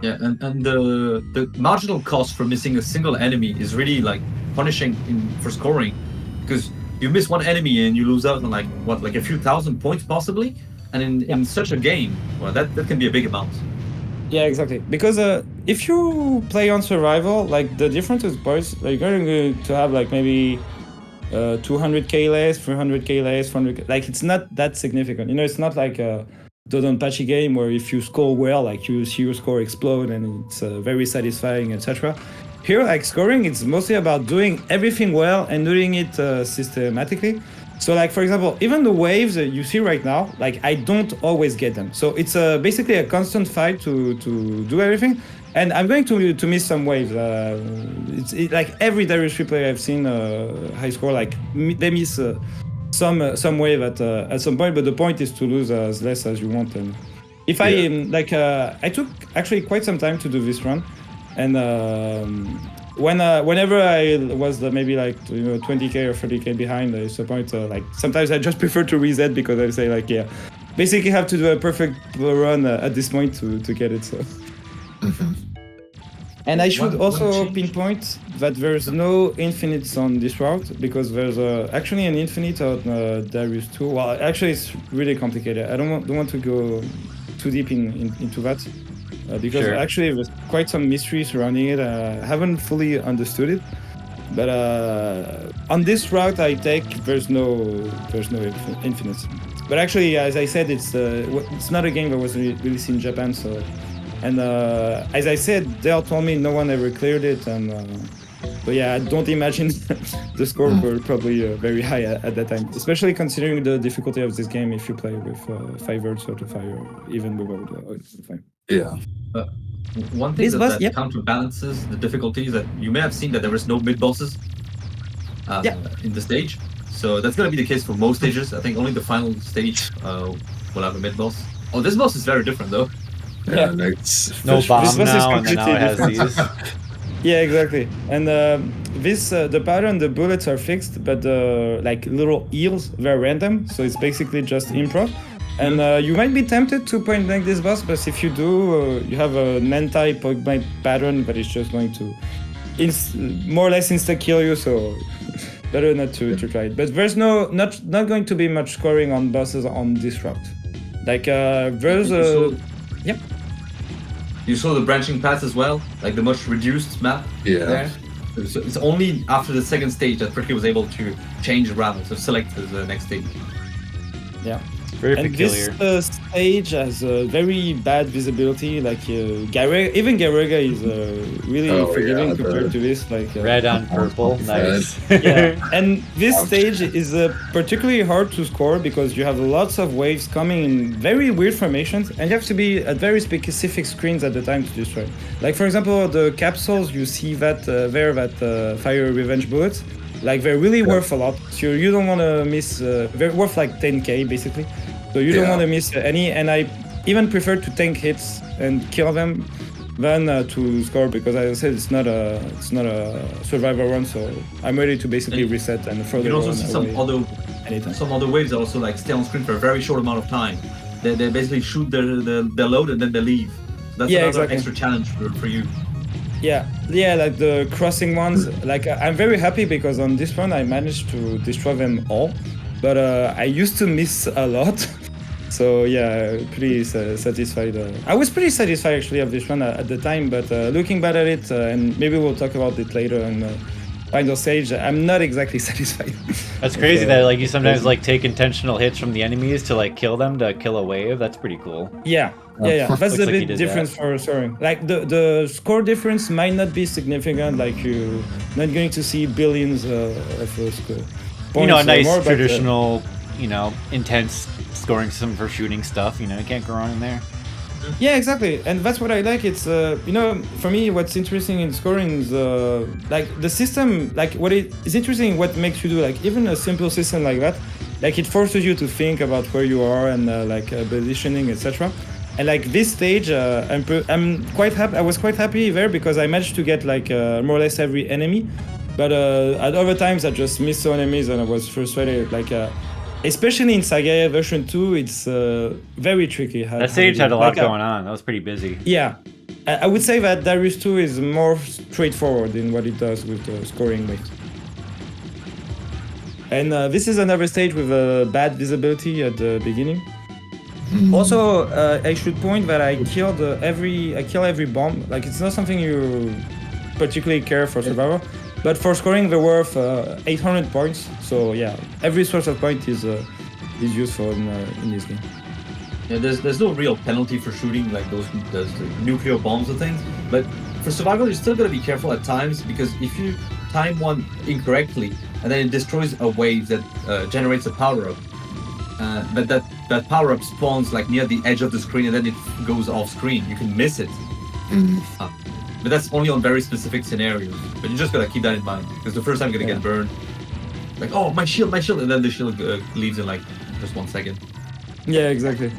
Yeah, and the marginal cost for missing a single enemy is really like punishing for scoring, because you miss one enemy and you lose out on like a few thousand points possibly, and in such a game, well, that can be a big amount.
Yeah, exactly. Because if you play on survival, like the difference is points, like you're going to have like maybe 200k less, 300k less, 400k. Like it's not that significant. You know, it's not like a Dodonpachi game where if you score well, like you see your score explode and it's very satisfying, etc. Here, like scoring, it's mostly about doing everything well and doing it systematically. So, like for example, even the waves that you see right now, like I don't always get them. So it's basically a constant fight to do everything. And I'm going to miss some waves. It's like every Darius III player I've seen high score, like they miss some wave at some point. But the point is to lose as less as you want. And if I took actually quite some time to do this run, and whenever I was maybe like 20k or 30k behind, there's a point like sometimes I just prefer to reset because I say like basically have to do a perfect run at this point to get it. So.
Mm-hmm.
And I should also pinpoint that there's no infinites on this route, because there's actually an infinite on Darius II. Well, actually, it's really complicated. I don't want to go too deep into that, because actually there's quite some mystery surrounding it. I haven't fully understood it. But on this route I take, there's no infinites. But actually, as I said, it's not a game that was released in Japan, so. And as I said, Dale told me no one ever cleared it, and but yeah, I don't imagine the score were probably very high at that time, especially considering the difficulty of this game if you play with 5 words autofire, even without autofire.
Yeah.
One thing that counterbalances the difficulty is that you may have seen that there is no mid bosses in the stage, so that's gonna be the case for most stages. I think only the final stage will have a mid boss. Oh, this boss is very different though.
Yeah,
no bomb now, and then now it has these.
Yeah, exactly. And the pattern, the bullets are fixed, but the like little heals, they're random, so it's basically just improv. And you might be tempted to point blank this boss, but if you do, you have an anti-point blank pattern, but it's just going to more or less insta kill you, so better not to try it. But there's not going to be much scoring on bosses on this route. Like there's Yep.
You saw the branching paths as well, like the much reduced map.
Yeah.
There. So it's only after the second stage that Pricky was able to change around, so select the next stage.
Yeah.
Very
and
peculiar.
This stage has very bad visibility. Like even Garega is really forgiving compared to this. Like
red on purple, nice.
Yeah, and this stage is particularly hard to score because you have lots of waves coming in very weird formations, and you have to be at very specific screens at the time to destroy. Like for example, the capsules you see that fire revenge bullets. Like they're really worth a lot. So you don't want to miss. They're worth like 10k basically. So you don't want to miss any. And I even prefer to tank hits and kill them than to score, because as I said, it's not a survival run. So I'm ready to basically reset and further.
You can also see some other waves that also like stay on screen for a very short amount of time. They basically shoot their load and then they leave. So that's another extra challenge for you.
Yeah, like the crossing ones, like I'm very happy because on this run I managed to destroy them all, but I used to miss a lot. So yeah, pretty satisfied. I was pretty satisfied actually of this run at the time, but looking back at it, and maybe we'll talk about it later in final stage, I'm not exactly satisfied.
That's crazy that like you sometimes like take intentional hits from the enemies to like kill them to kill a wave. That's pretty cool.
Yeah. That's the big difference for scoring. Like the score difference might not be significant. Like you're not going to see billions of score points.
A nice traditional, intense scoring system for shooting stuff. You can't go wrong in there.
Yeah, exactly, and that's what I like. It's for me, what's interesting in scoring is like the system. Like what is interesting, what makes you do like even a simple system like that. like it forces you to think about where you are and positioning, etc. And like this stage, I'm quite happy. I was quite happy there because I managed to get like more or less every enemy. But at other times, I just missed some enemies and I was frustrated. Like, especially in Sagaia version 2, it's very tricky.
That stage had a lot going on. That was pretty busy.
Yeah. I would say that Darius II is more straightforward in what it does with the scoring rate. And this is another stage with bad visibility at the beginning. Also, I should point that I kill every bomb. Like, it's not something you particularly care for survival, but for scoring they're worth 800 points. So yeah, every source of point is useful in this game.
Yeah, there's no real penalty for shooting like those nuclear bombs and things, but for survival, you still gotta be careful at times because if you time one incorrectly and then it destroys a wave that generates a power-up, but that power-up spawns like near the edge of the screen and then it goes off screen. You can miss it. But that's only on very specific scenarios. But you just gotta keep that in mind because the first time you're gonna get burned. Like, oh, my shield, and then the shield leaves in like just 1 second.
Yeah, exactly.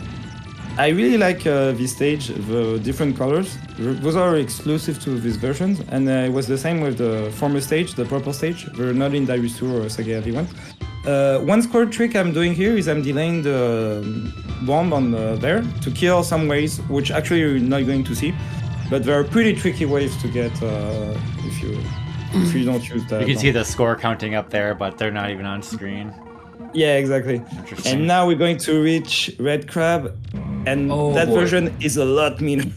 I really like this stage, the different colors. Those are exclusive to these versions, and it was the same with the former stage, the purple stage. They're not in Darius II or Sagaia V1. One score trick I'm doing here is I'm delaying the bomb on there to kill some waves, which actually you're not going to see. But there are pretty tricky waves to get if you don't use that.
You can see the score counting up there, but they're not even on screen.
Yeah, exactly. And now we're going to reach Red Crab, and version is a lot meaner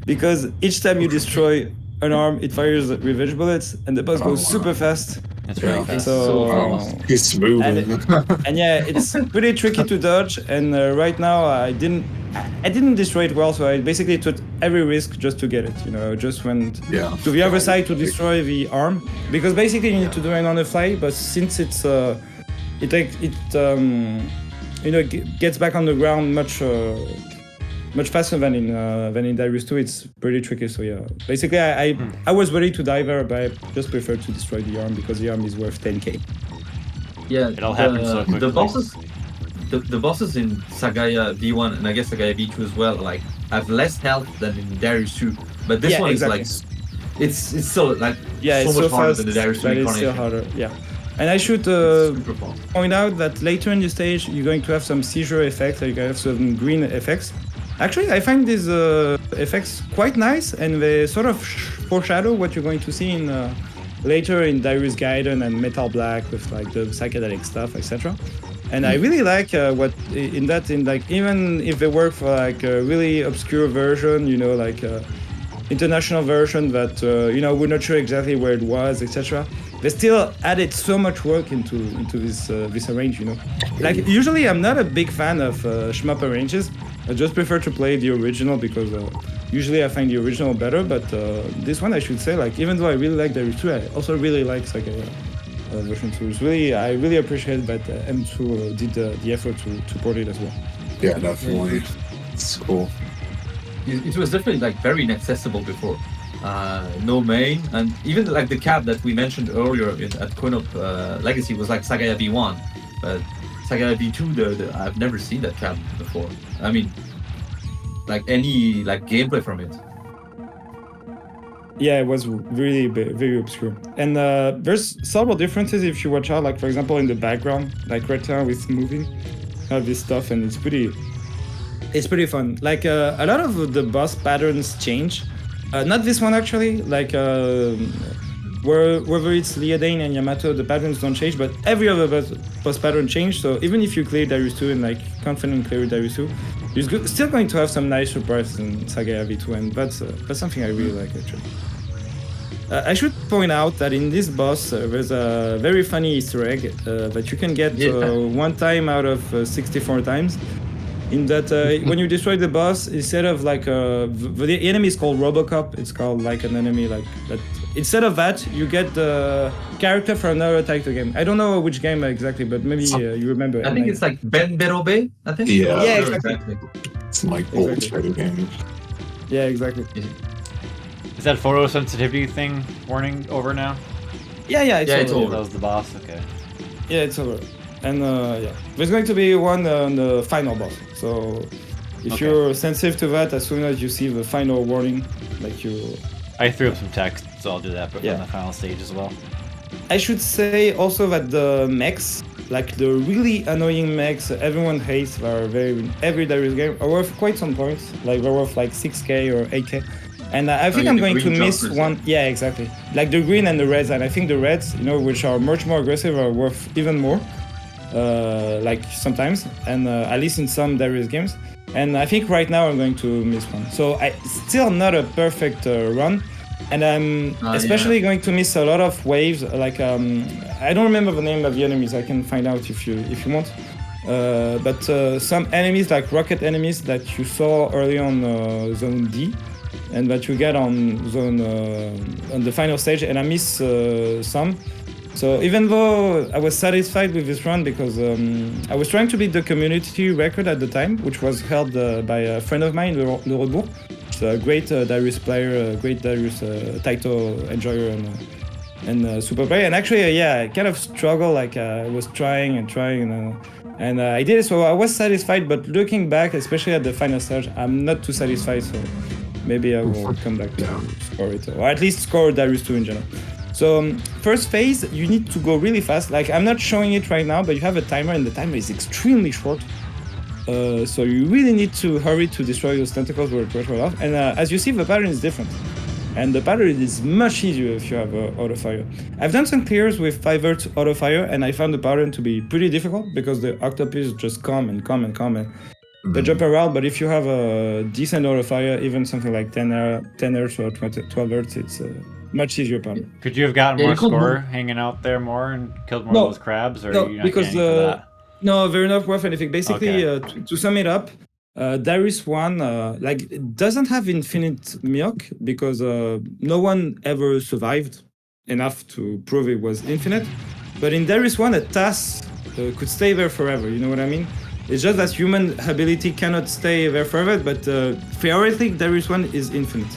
because each time you destroy an arm, it fires revenge bullets, and the boss goes super fast.
That's really fast.
So
He's smooth.
And yeah, it's pretty tricky to dodge. And right now, I didn't destroy it well, so I basically took every risk just to get it. You know, just went to the other side to destroy the arm because basically you need to do it on the fly. But since it's gets back on the ground much faster than in Darius II. It's pretty tricky. So yeah, basically I was ready to die there, but I just prefer to destroy the arm because the arm is worth 10k.
Yeah,
it all happens so quickly.
The bosses in Sagaia V1 and I guess Sagaia V2 as well, like have less health than in Darius II. But this one is like it's still like so much harder than the Darius II
incarnation. It's still harder. Yeah. And I should point out that later in the stage, you're going to have some seizure effects, like you have some green effects. Actually, I find these effects quite nice, and they sort of foreshadow what you're going to see in later in Darius Gaiden and Metal Black with like the psychedelic stuff, etc. And I really like what in like even if they work for like a really obscure version, you know, like international version that we're not sure exactly where it was, etc. They still added so much work into this arrange, you know. Like usually I'm not a big fan of shmup arranges. I just prefer to play the original because usually I find the original better. But this one I should say, like even though I really like Darius II, I also really like Sagaia version 2. It's I really appreciate that M2 did the effort to port it as well.
Yeah, definitely. It's cool.
It was definitely like very inaccessible before. No main, and even like the cap that we mentioned earlier at Coin Op Legacy was like Sagaia V1, but Sagaia V2, I've never seen that cap before. I mean, like any like gameplay from it.
Yeah, it was really very obscure, and there's several differences if you watch out. Like for example, in the background, like right now it's moving, have this stuff, and it's pretty fun. Like a lot of the boss patterns change. Not this one actually, like whether it's Liadane and Yamato, the patterns don't change, but every other boss pattern changed. So even if you clear Darius II and like confident clear Darius II, you're still going to have some nice surprises in Sagaia V2, and that's something I really like actually. I should point out that in this boss there's a very funny Easter egg that you can get one time out of 64 times. In that when you destroy the boss, instead of like the enemy is called Robocop, it's called like an enemy like that. Instead of that, you get the character from another title game. I don't know which game exactly, but maybe you remember.
I think it's like Ben Berobe, I think.
Yeah,
exactly.
It's like old fighting game.
Yeah, exactly.
Is that photosensitivity thing warning over now?
Yeah, it's over.
over.
That was the boss. Okay.
Yeah, it's over. And yeah, there's going to be one on the final boss. So if you're sensitive to that, as soon as you see the final warning, like you...
I threw up some text, so I'll do that, but
Yeah.
on the final stage as well.
I should say also that the mechs, like the really annoying mechs everyone hates, that are every Darius game, are worth quite some points. Like they're worth like 6k or 8k. And I think
yeah,
I'm
the
going to
green
miss
jumpers,
one. Yeah, exactly. Like the green and the reds, and I think the reds, you know, which are much more aggressive, are worth even more. Like sometimes, and at least in some Darius games. And I think right now I'm going to miss one. So I still not a perfect run. And I'm especially going to miss a lot of waves. Like I don't remember the name of the enemies. I can find out if you want. But some enemies, like rocket enemies, that you saw early on Zone D, and that you get on Zone on the final stage. And I miss some. So even though I was satisfied with this run because I was trying to beat the community record at the time, which was held by a friend of mine, Le Rebours. A great Darius player, great Darius title enjoyer and super player. And actually, yeah, I kind of struggled. Like I was trying and I did it. So I was satisfied. But looking back, especially at the final stage, I'm not too satisfied. So maybe I will come back to score it, or at least score Darius 2 in general. So first phase, you need to go really fast. Like I'm not showing it right now, but you have a timer, and the timer is extremely short. So you really need to hurry to destroy those tentacles with pressure off. And as you see, the pattern is different. And the pattern is much easier if you have autofire. I've done some clears with 5Hz autofire, and I found the pattern to be pretty difficult because the octopus just come and they jump around. But if you have a decent autofire, even something like 10 Hz or 12 Hz, it's much easier pattern.
Could you have gotten more score hanging out there more and killed more of those crabs, or are you not
because
getting for that?
No, they're not worth anything. Basically, to sum it up, Darius 1 like doesn't have infinite milk because no one ever survived enough to prove it was infinite. But in Darius 1, a task could stay there forever. You know what I mean? It's just that human ability cannot stay there forever. But theoretically, Darius 1 is infinite.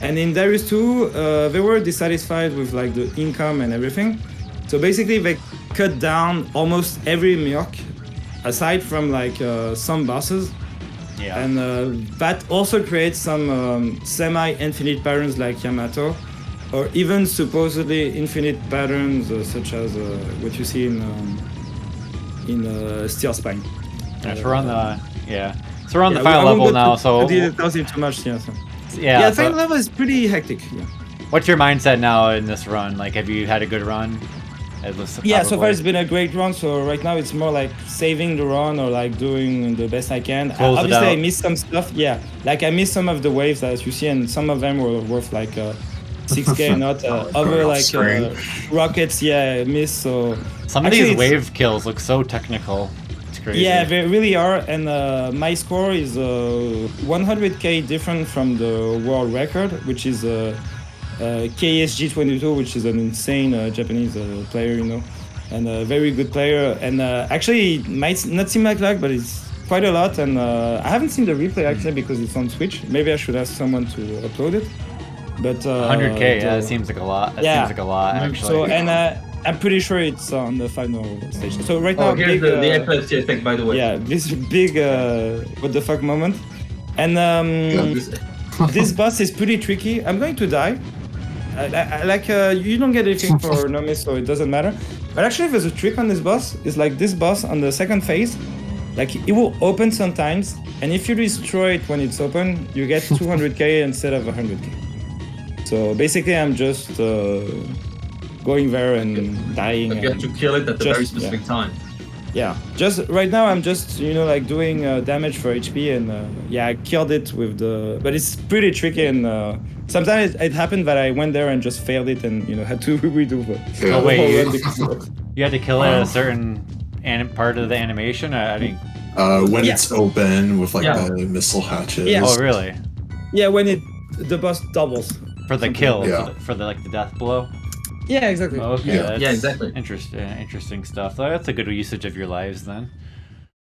And in Darius 2, they were dissatisfied with like the income and everything. So basically, they cut down almost every milk, aside from like some bosses.
Yeah.
And that also creates some semi-infinite patterns like Yamato, or even supposedly infinite patterns such as what you see in Steel Spine.
Yeah, so we're on the So we're on the final level now. So
it doesn't too much. Yeah. So.
Yeah.
The final level is pretty hectic. Yeah.
What's your mindset now in this run? Like, have you had a good run?
So far it's been a great run. So right now it's more like saving the run or like doing the best I can. Obviously I missed some stuff. Yeah, like I missed some of the waves as you see, and some of them were worth like 6k, not other like rockets. Yeah, I missed. So
some of these wave kills look so technical. It's crazy.
Yeah, they really are. And my score is 100k different from the world record, which is KSG22, which is an insane Japanese player, you know, and a very good player. And actually, it might not seem like luck, but it's quite a lot. And I haven't seen the replay actually because it's on Switch. Maybe I should ask someone to upload it. But
100k, yeah, that seems like a lot. That seems like a lot, actually.
So and I'm pretty sure it's on the final stage. So right now,
here's the epilepsy effect, by the way.
Yeah, this big what the fuck moment. And this boss is pretty tricky. I'm going to die. You don't get anything for no miss, so it doesn't matter. But actually, there's a trick on this boss. It's like this boss on the second phase, like it will open sometimes, and if you destroy it when it's open, you get 200k instead of 100k. So basically, I'm just going there and dying.
But you have to kill it at a very specific time.
Yeah, just right now I'm just like doing damage for HP, and I killed it with the. But it's pretty tricky, and sometimes it happened that I went there and just failed it, and had to redo.
Oh wait, you had to kill it at a certain part of the animation. I think.
When it's open with like the missile hatches.
Yeah.
Oh really?
Yeah, when the boss doubles.
For the kill, for the death blow.
Yeah, exactly.
Oh, okay,
yeah, exactly.
Interesting stuff. That's a good usage of your lives then.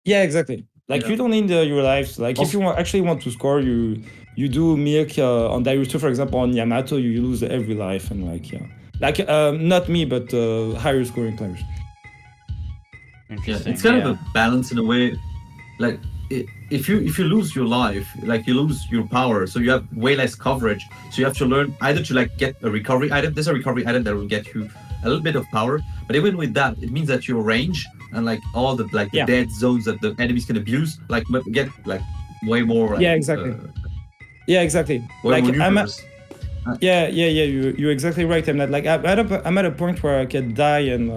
Yeah, exactly. Like you don't need your lives. Like if you actually want to score, you do milk on Darius 2, for example. On Yamato, you lose every life, and not me, but higher scoring players.
Interesting.
it's kind of a balance in a way. Like if you lose your life, like you lose your power, so you have way less coverage. So you have to learn either to like get a recovery item. There's a recovery item that will get you a little bit of power, but even with that, it means that your range and like all the like the dead zones that the enemies can abuse, like get like way more. Like,
exactly. Exactly.
Way
Like
more
you're exactly right. I'm not like I'm at a point where I can die and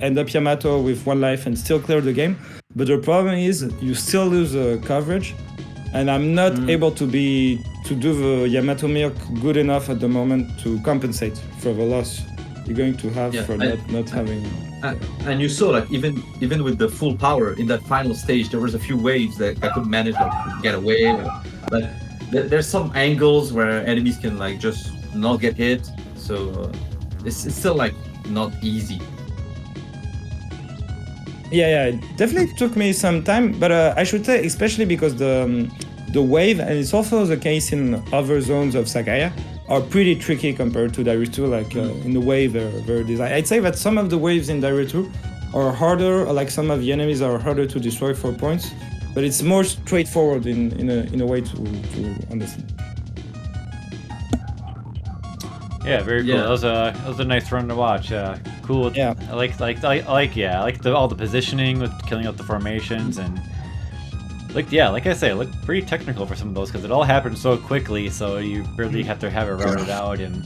end up Yamato with 1 life and still clear the game. But the problem is you still lose coverage, and I'm not able to do the Yamato milk good enough at the moment to compensate for the loss you're going to have for not having.
And you saw like even with the full power in that final stage, there was a few waves that I could manage to get away. Like there's some angles where enemies can like just not get hit, so it's still like not easy.
It definitely took me some time, but I should say especially because the wave, and it's also the case in other zones of Sagaya, are pretty tricky compared to Darius II. Like in the wave, they're designed. I'd say that some of the waves in Darius II are harder, or like some of the enemies are harder to destroy for points, but it's more straightforward in a way to understand.
Yeah, very cool. That was a nice run to watch. Cool.
Yeah.
I like all the positioning with killing out the formations, and like I say, it looked pretty technical for some of those because it all happened so quickly. So you really have to have it routed out, and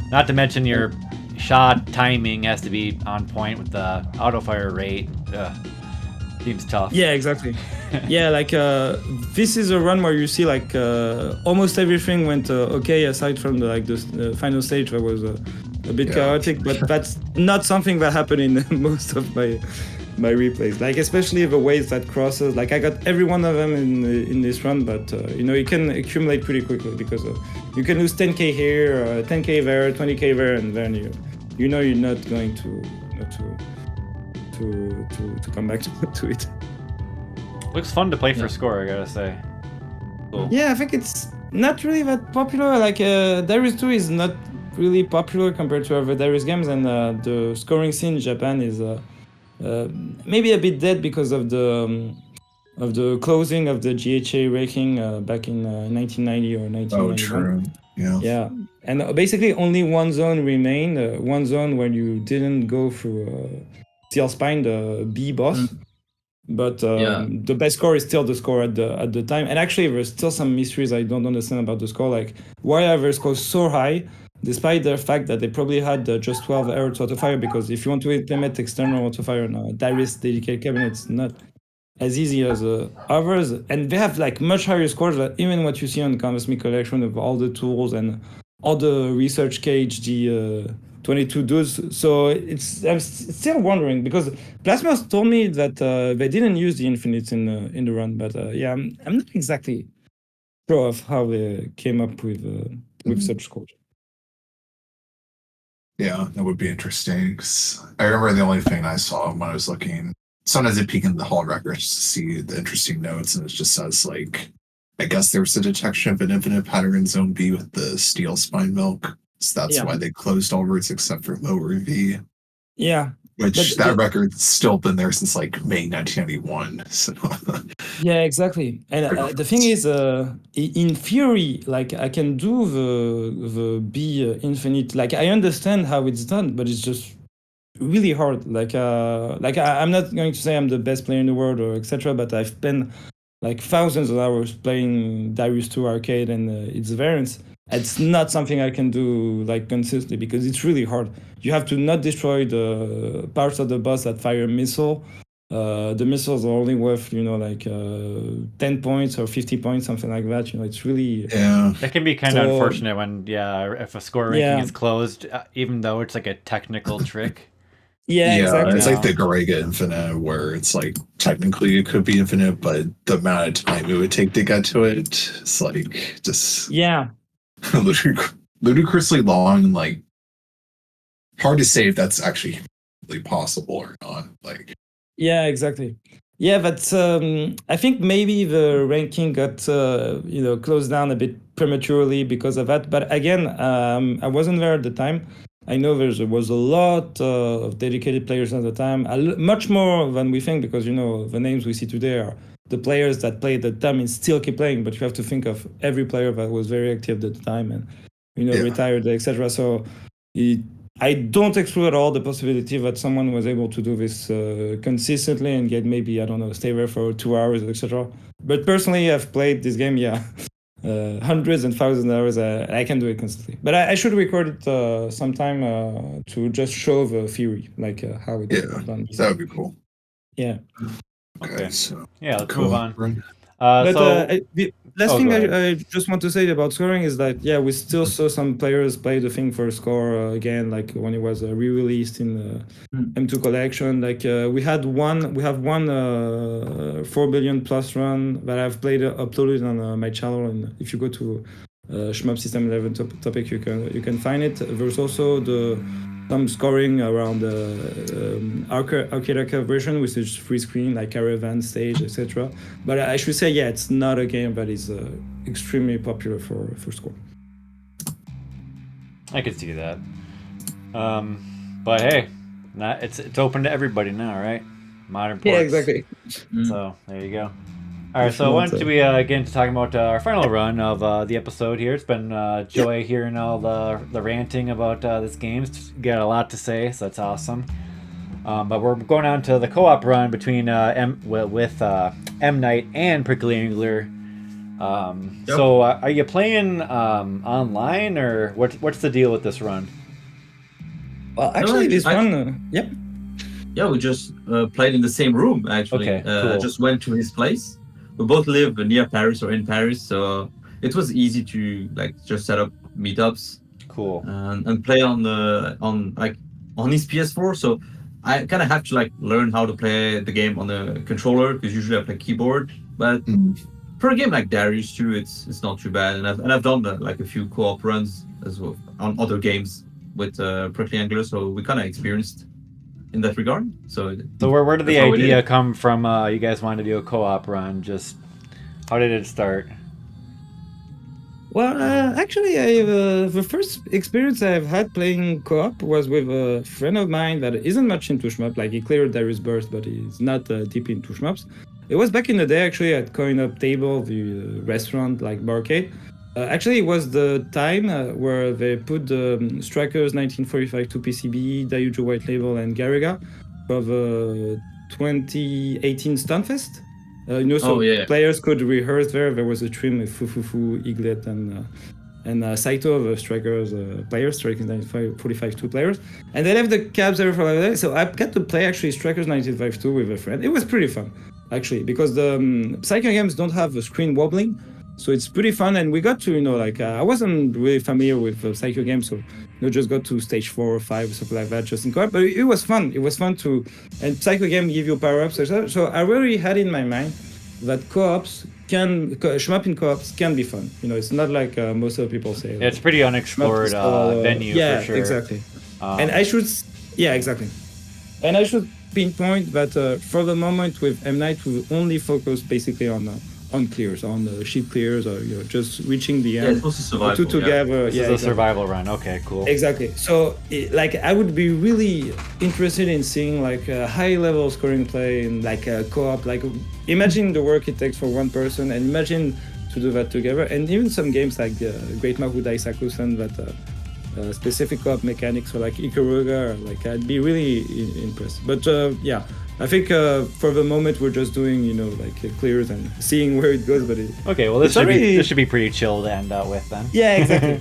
not to mention your shot timing has to be on point with the autofire rate. Seems tough.
Yeah, exactly. Like this is a run where you see like almost everything went okay aside from the final stage that was a bit chaotic, but that's not something that happened in most of my replays. Like especially the waves that crosses. Like I got every one of them in this run, but you can accumulate pretty quickly because you can lose 10k here, 10k there, 20k there, and then you're not going to come back to it.
Looks fun to play for score, I gotta say. Cool.
Yeah, I think it's not really that popular. Like Darius II is not really popular compared to other Darius games, and the scoring scene in Japan is maybe a bit dead because of the closing of the GHA ranking back in 1990 or 1991.
Oh, true.
Yeah, and basically only one zone remained, one zone where you didn't go through Steel Spine, the B boss. But the best score is still the score at the time. And actually, there's still some mysteries I don't understand about the score. Like, why are their scores so high, despite the fact that they probably had just 12 error to autofire? Because if you want to implement external autofire on a Darius dedicated cabinet, it's not as easy as others. And they have like much higher scores than even what you see on the Cozmic collection of all the tools and all the research cage, the 22 dudes. So I'm still wondering because Plasmos told me that they didn't use the infinites in the run, but I'm not exactly sure of how they came up with such scores.
Yeah, that would be interesting. 'Cause I remember the only thing I saw when I was looking, sometimes I peek into the hall records to see the interesting notes, and it just says like, I guess there was a detection of an infinite pattern in Zone B with the steel spine milk. So that's why they closed all routes except for lower V.
Yeah.
Which that record's still been there since like May 1991. So
yeah, exactly. And the thing is, in theory, like I can do the B infinite. Like I understand how it's done, but it's just really hard. Like I'm not going to say I'm the best player in the world or etc. But I've spent like thousands of hours playing Darius II Arcade and its variants. It's not something I can do like consistently because it's really hard. You have to not destroy the parts of the boss that fire a missile. The missiles are only worth, 10 points or 50 points, something like that. It's really...
Yeah.
That can be kind of unfortunate when, if a score ranking is closed, even though it's like a technical trick.
Yeah, exactly.
It's like the Garega Infinite, where it's like technically it could be infinite, but the amount of time it would take to get to it, it's like just...
Yeah.
ludicrously long and like hard to say if that's actually really possible or not. Like,
yeah, exactly. Yeah, but I think maybe the ranking got closed down a bit prematurely because of that. But again, I wasn't there at the time. I know there was a lot of dedicated players at the time, much more than we think, because the names we see today are the players that played at the time and still keep playing. But you have to think of every player that was very active at the time and retired, etc. So I don't exclude at all the possibility that someone was able to do this consistently and get maybe, I don't know, stay there for 2 hours, etc. But personally, I've played this game, hundreds and thousands of hours. I can do it constantly. But I should record it sometime to just show the theory, like how it's done.
That would be cool.
Yeah.
Okay. So
let's move on.
Last thing I just want to say about scoring is that we still saw some players play the thing for score again, like when it was re-released in the M2 collection. Like we have one 4 billion plus run that I've played uploaded on my channel, and if you go to Shmup System 11 topic, you can find it. There's also some scoring around the Arcade version, which is free screen, like Caravan Stage, etc. But I should say, it's not a game that is extremely popular for score.
I could see that. But hey, it's open to everybody now, right? Modern ports.
Yeah, exactly.
So there you go. All right, so why don't we get into talking about our final run of the episode here. It's been joy hearing all the ranting about this game. Got a lot to say, so that's awesome. But we're going on to the co-op run between M.Knight and Prickly Angler. So are you playing online, or what's the deal with this run?
Well, actually, this one,
Yeah, we just played in the same room, actually.
Okay, cool.
I just went to his place. We both live near Paris or in Paris, so it was easy to just set up meetups.
Cool.
And play on his PS4. So I kind of have to learn how to play the game on the controller, because usually I play keyboard. But for a game like Darius II, it's not too bad. And I've done a few co-op runs as well on other games with Prickly Angler, so we kind of experienced in that regard. So
where did the idea come from? You guys wanted to do a co-op run. Just how did it start?
Well, actually, the first experience I've had playing co-op was with a friend of mine that isn't much into shmup. Like, he cleared Darius Burst, but he's not deep into shmups. It was back in the day, actually, at Coin Up Table, the restaurant, like barcade. Actually, it was the time where they put the Strikers 1945 to PCB, Daiujo White Label, and Gariga for the 2018 Stunfest. Players could rehearse there. There was a trim with Fufufu, Eaglet, and Saito, the Strikers players, Strikers 1945 2 players. And they left the cabs there for that. So I got to play actually Strikers 1952 with a friend. It was pretty fun, actually, because the Psycho games don't have the screen wobbling. So it's pretty fun, and we got to, I wasn't really familiar with Psycho games, so just got to stage 4 or 5, something like that, just in co-op. But it was fun. It was fun and Psycho game give you power-ups, etc. So I really had in my mind that shmup in co-ops can be fun. It's not like most of the people say.
It's pretty unexplored venue, for sure.
Exactly. And I should, exactly. And I should pinpoint that for the moment with M.Knight, we only focus basically on clears, on the ship clears, or just reaching the end.
Yeah, it's also survival.
This is a survival run. Okay, cool.
Exactly. So, I would be really interested in seeing a high-level scoring play in a co-op. Imagine the work it takes for one person, and imagine to do that together. And even some games like Great Mahu Daisaku-san that specific co-op mechanics, or Ikaruga, I'd be really impressed. But I think for the moment we're just doing, clears and seeing where it goes. But
okay, well this should be pretty chill to end out with then.
Yeah, exactly.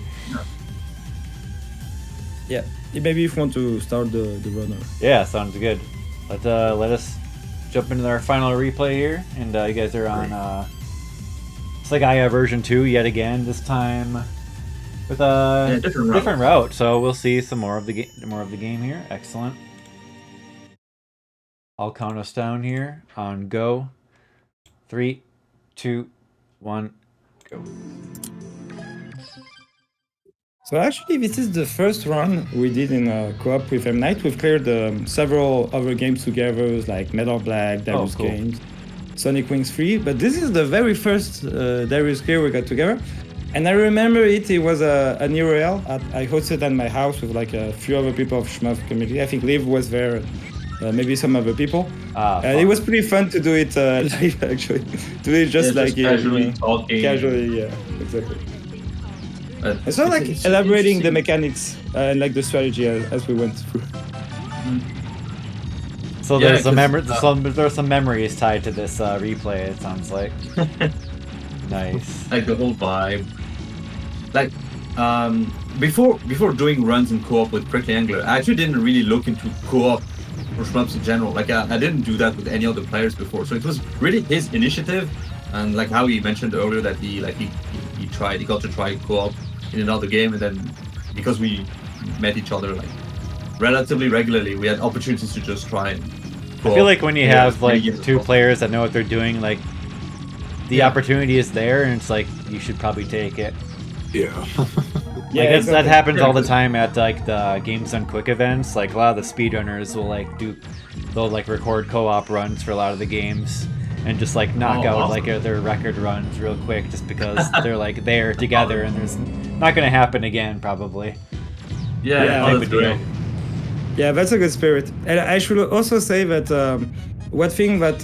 Yeah, maybe if you want to start the runner.
Yeah, sounds good. Let us jump into our final replay here, and you guys are on Sagaia version 2 yet again. This time with a different route. So we'll see some more of the game here. Excellent. I'll count us down here on go. 3, 2, 1, go.
So actually, this is the first run we did in co-op with M.Knight. We've cleared several other games together, like Metal Black, Darius games, Sonic Wings 3. But this is the very first Darius clear we got together. And I remember it was an URL I hosted at my house with like a few other people of Shmup community. I think Liv was there, maybe some other people. And it was pretty fun to do it live, actually. To do it just
casually talking.
Casually, yeah, exactly. And so like elaborating the mechanics and like the strategy as we went through.
So there's there's some memories tied to this replay. It sounds like. Nice.
Like the whole vibe. Like before doing runs in co-op with Prickly Angler, I actually didn't really look into co-op or shmups in general. Like I didn't do that with any other players before. So it was really his initiative, and like how he mentioned earlier that he got to try co-op in another game, and then because we met each other like relatively regularly, we had opportunities to just try and co-op.
I feel like when you have like two players that know what they're doing, like the opportunity is there, and it's like you should probably take it.
Yeah.
Yeah, that happens all the time at like the Games Done Quick events. Like a lot of the speedrunners will they'll record co-op runs for a lot of the games and just like knock out like their record runs real quick just because they're like there together and there's not gonna happen again probably.
That's great.
Yeah, that's a good spirit. And I should also say that one thing that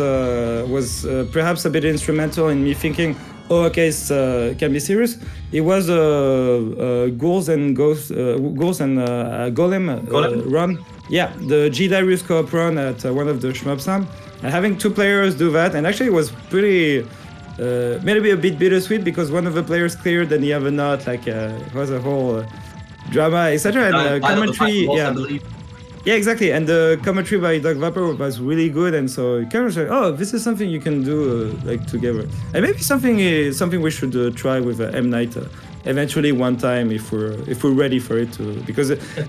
was perhaps a bit instrumental in me thinking, oh, okay, it can be serious. It was Ghouls and Golem run. Yeah, the G Darius co-op run at one of the shmups. And having two players do that, and actually it was pretty, maybe a bit bittersweet because one of the players cleared and the other not. Like it was a whole drama, etc. And commentary, yeah, exactly. And the commentary by Doug Vapor was really good, and so it kind of like, oh, this is something you can do like together, and maybe something we should try with M.Knight eventually one time if we're ready for it to. Because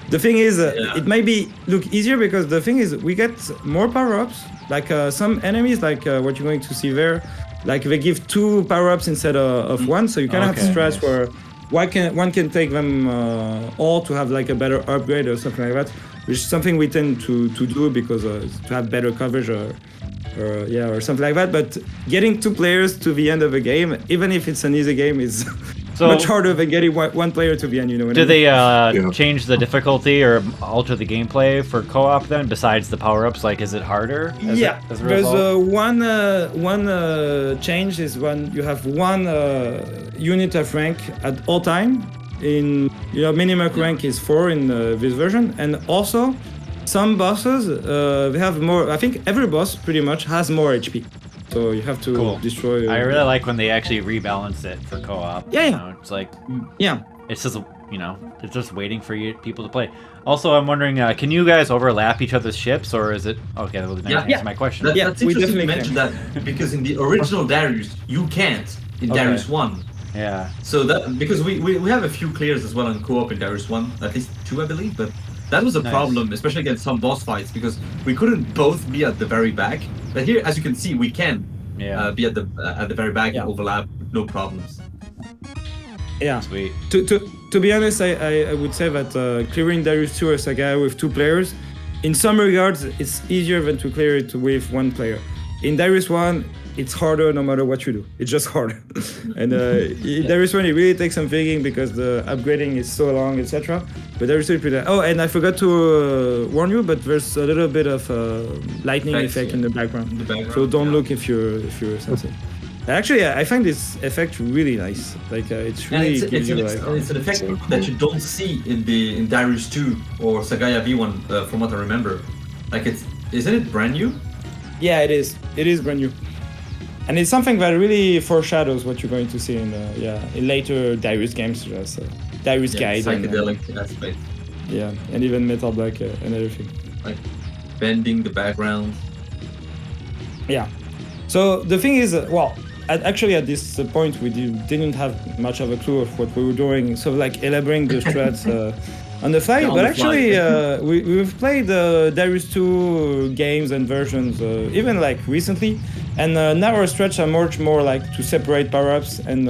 the thing is, it might look easier because the thing is we get more power-ups. Like some enemies, like what you're going to see there, like they give 2 power-ups instead of 1, so you kind of have stress where one can take them all to have like a better upgrade or something like that. Which is something we tend to do because to have better coverage or something like that. But getting 2 players to the end of a game, even if it's an easy game, is much harder than getting one player to the end. You know.
Do they change the difficulty or alter the gameplay for co-op then? Besides the power-ups, like is it harder?
There's one change is when you have one unit of rank at all time. In minimum rank is 4 in this version, and also some bosses they have more. I think every boss pretty much has more HP, so you have to destroy.
I really like when they actually rebalance it for co-op.
Yeah,
it's like it's just it's just waiting for people to play. Also, I'm wondering, can you guys overlap each other's ships, or is it okay? Well, answer my question.
That's interesting to mention that because in the original Darius you can't in Darius 1.
Yeah.
So that because we have a few clears as well in co-op in Darius 1, at least 2 I believe, but that was a problem, especially against some boss fights because we couldn't both be at the very back. But here, as you can see, we can be at the very back and overlap, no problems.
Yeah.
Sweet.
To be honest, I would say that clearing Darius 2 or Sagaya with 2 players, in some regards, it's easier than to clear it with 1 player. In Darius 1, it's harder no matter what you do. It's just harder. And Darius 1, it really takes some thinking because the upgrading is so long, etc. But Darius 2 is pretty... Oh, and I forgot to warn you, but there's a little bit of lightning effect in the background. So don't look if you're sensing. Actually, I find this effect really nice. Like it's really gives you like.
It's an effect that you don't see in Darius 2 or Sagaia V1, from what I remember. Like isn't it brand new?
Yeah, it is. It is brand new. And it's something that really foreshadows what you're going to see in later Darius games, just Darius Guide.
Psychedelic aspect.
Yeah, and even Metal Black and everything.
Like bending the background.
Yeah. So the thing is, actually at this point we didn't have much of a clue of what we were doing. So like elaborating the strats on the fly. But actually, we've played Darius 2 games and versions even like recently. And now our strats are much more like to separate power-ups and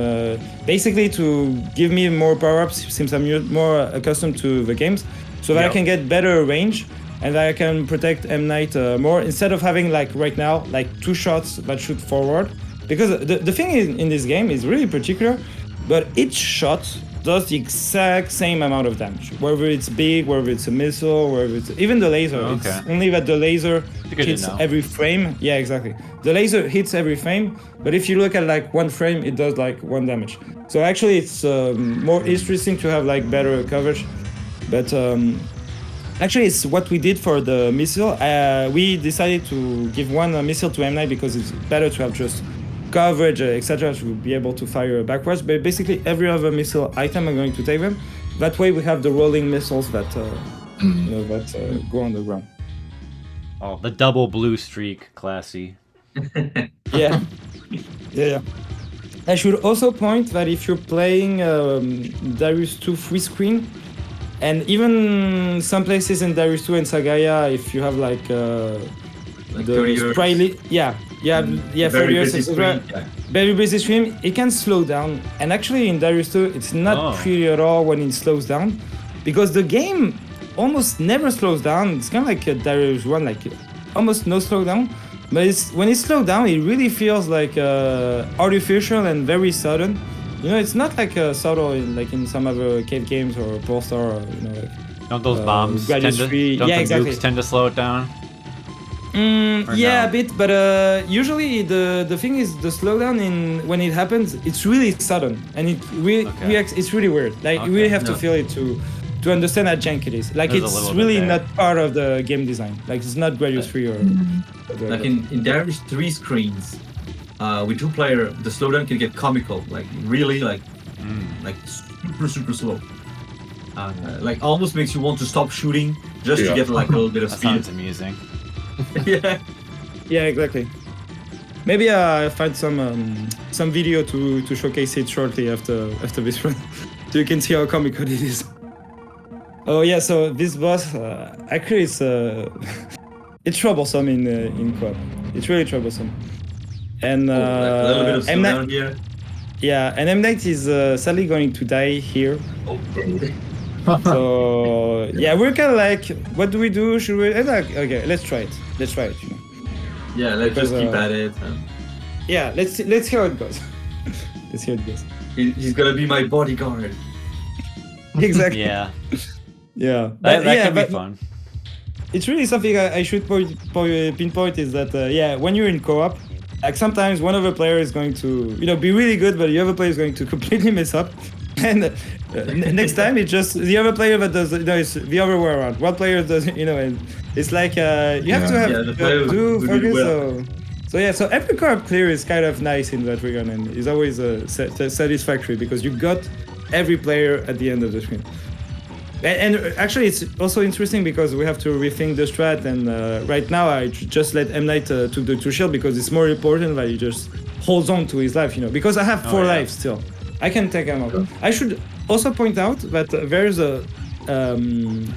basically to give me more power-ups since I'm more accustomed to the games, so that I can get better range and that I can protect M.Knight more instead of having like right now like 2 shots that shoot forward. Because the thing in this game is really particular but each shot does the exact same amount of damage. Whether it's big, whether it's a missile, whether it's even the laser.
Okay.
It's only that the laser
Good to
hits
know.
every frame. Yeah, exactly. The laser hits every frame, but if you look at like one frame, it does like 1 damage. So actually, it's more interesting to have like better coverage. But actually, it's what we did for the missile. We decided to give one missile to M.Knight because it's better to have just coverage, etc., to be able to fire backwards. But basically, every other missile item, I'm going to take them. That way, we have the rolling missiles that go on the ground.
Oh, the double blue streak, classy.
Yeah. Yeah. I should also point that if you're playing Darius II free screen, and even some places in Darius II and Sagaya, if you have like the
30 hertz.
sprightly,
Very
30 hertz,
busy
etc.
screen, yeah.
Very busy stream, it can slow down. And actually in Darius II, it's not pretty at all when it slows down, because the game almost never slows down. It's kind of like a Darius 1, like almost no slowdown. But when it slows down, it really feels like artificial and very sudden. You know, it's not like subtle in some other cave games or Polestar, or, like.
Don't those bombs tend
Gradius
to,
3,
don't
yeah,
the
exactly.
nukes tend to slow it down? Or
Yeah,
no?
a bit, but usually the thing is the slowdown when it happens, it's really sudden and it reacts. It's really weird. Like you really have to feel it to understand how jank it is. Like
There's a
it's
little bit
really
there.
not part of the game design. Like it's not Gradius 3 or.
Like in Darius 3 screens, with 2-player, the slowdown can get comical. Like really, like super slow. Like almost makes you want to stop shooting just to get like a little bit of
That
speed.
sounds amusing.
Yeah.
Yeah, exactly. Maybe I'll find some video to showcase it shortly after this run, so you can see how comical it is. Oh yeah, so this boss actually it's troublesome in co-op. It's really troublesome. And
Like a little bit of
M.Knight,
slowdown here.
yeah, and M.Knight is sadly going to die here.
Oh,
So yeah, we're kind of like, what do we do? Should we? Okay, let's try it. Let's try it. You know?
yeah, let's just keep at it.
Yeah, let's see how it goes. Let's see how it goes.
He's gonna be my bodyguard.
Exactly.
Yeah,
Yeah.
that
yeah,
could be
but
fun.
it's really something I should pinpoint is that when you're in co-op, like sometimes one of the players is going to be really good, but the other player is going to completely mess up. And next time it's just the other player that does it's the other way around. One player does and it's like you have to have
the player
two
who did
focus.
well.
So every co-op clear is kind of nice in that regard, and is always satisfactory because you got every player at the end of the screen. And actually, it's also interesting because we have to rethink the strat. And right now, I just let M.Knight took the 2 shield because it's more important that he just holds on to his life, Because I have 4 lives still, I can take him out. I should also point out that there's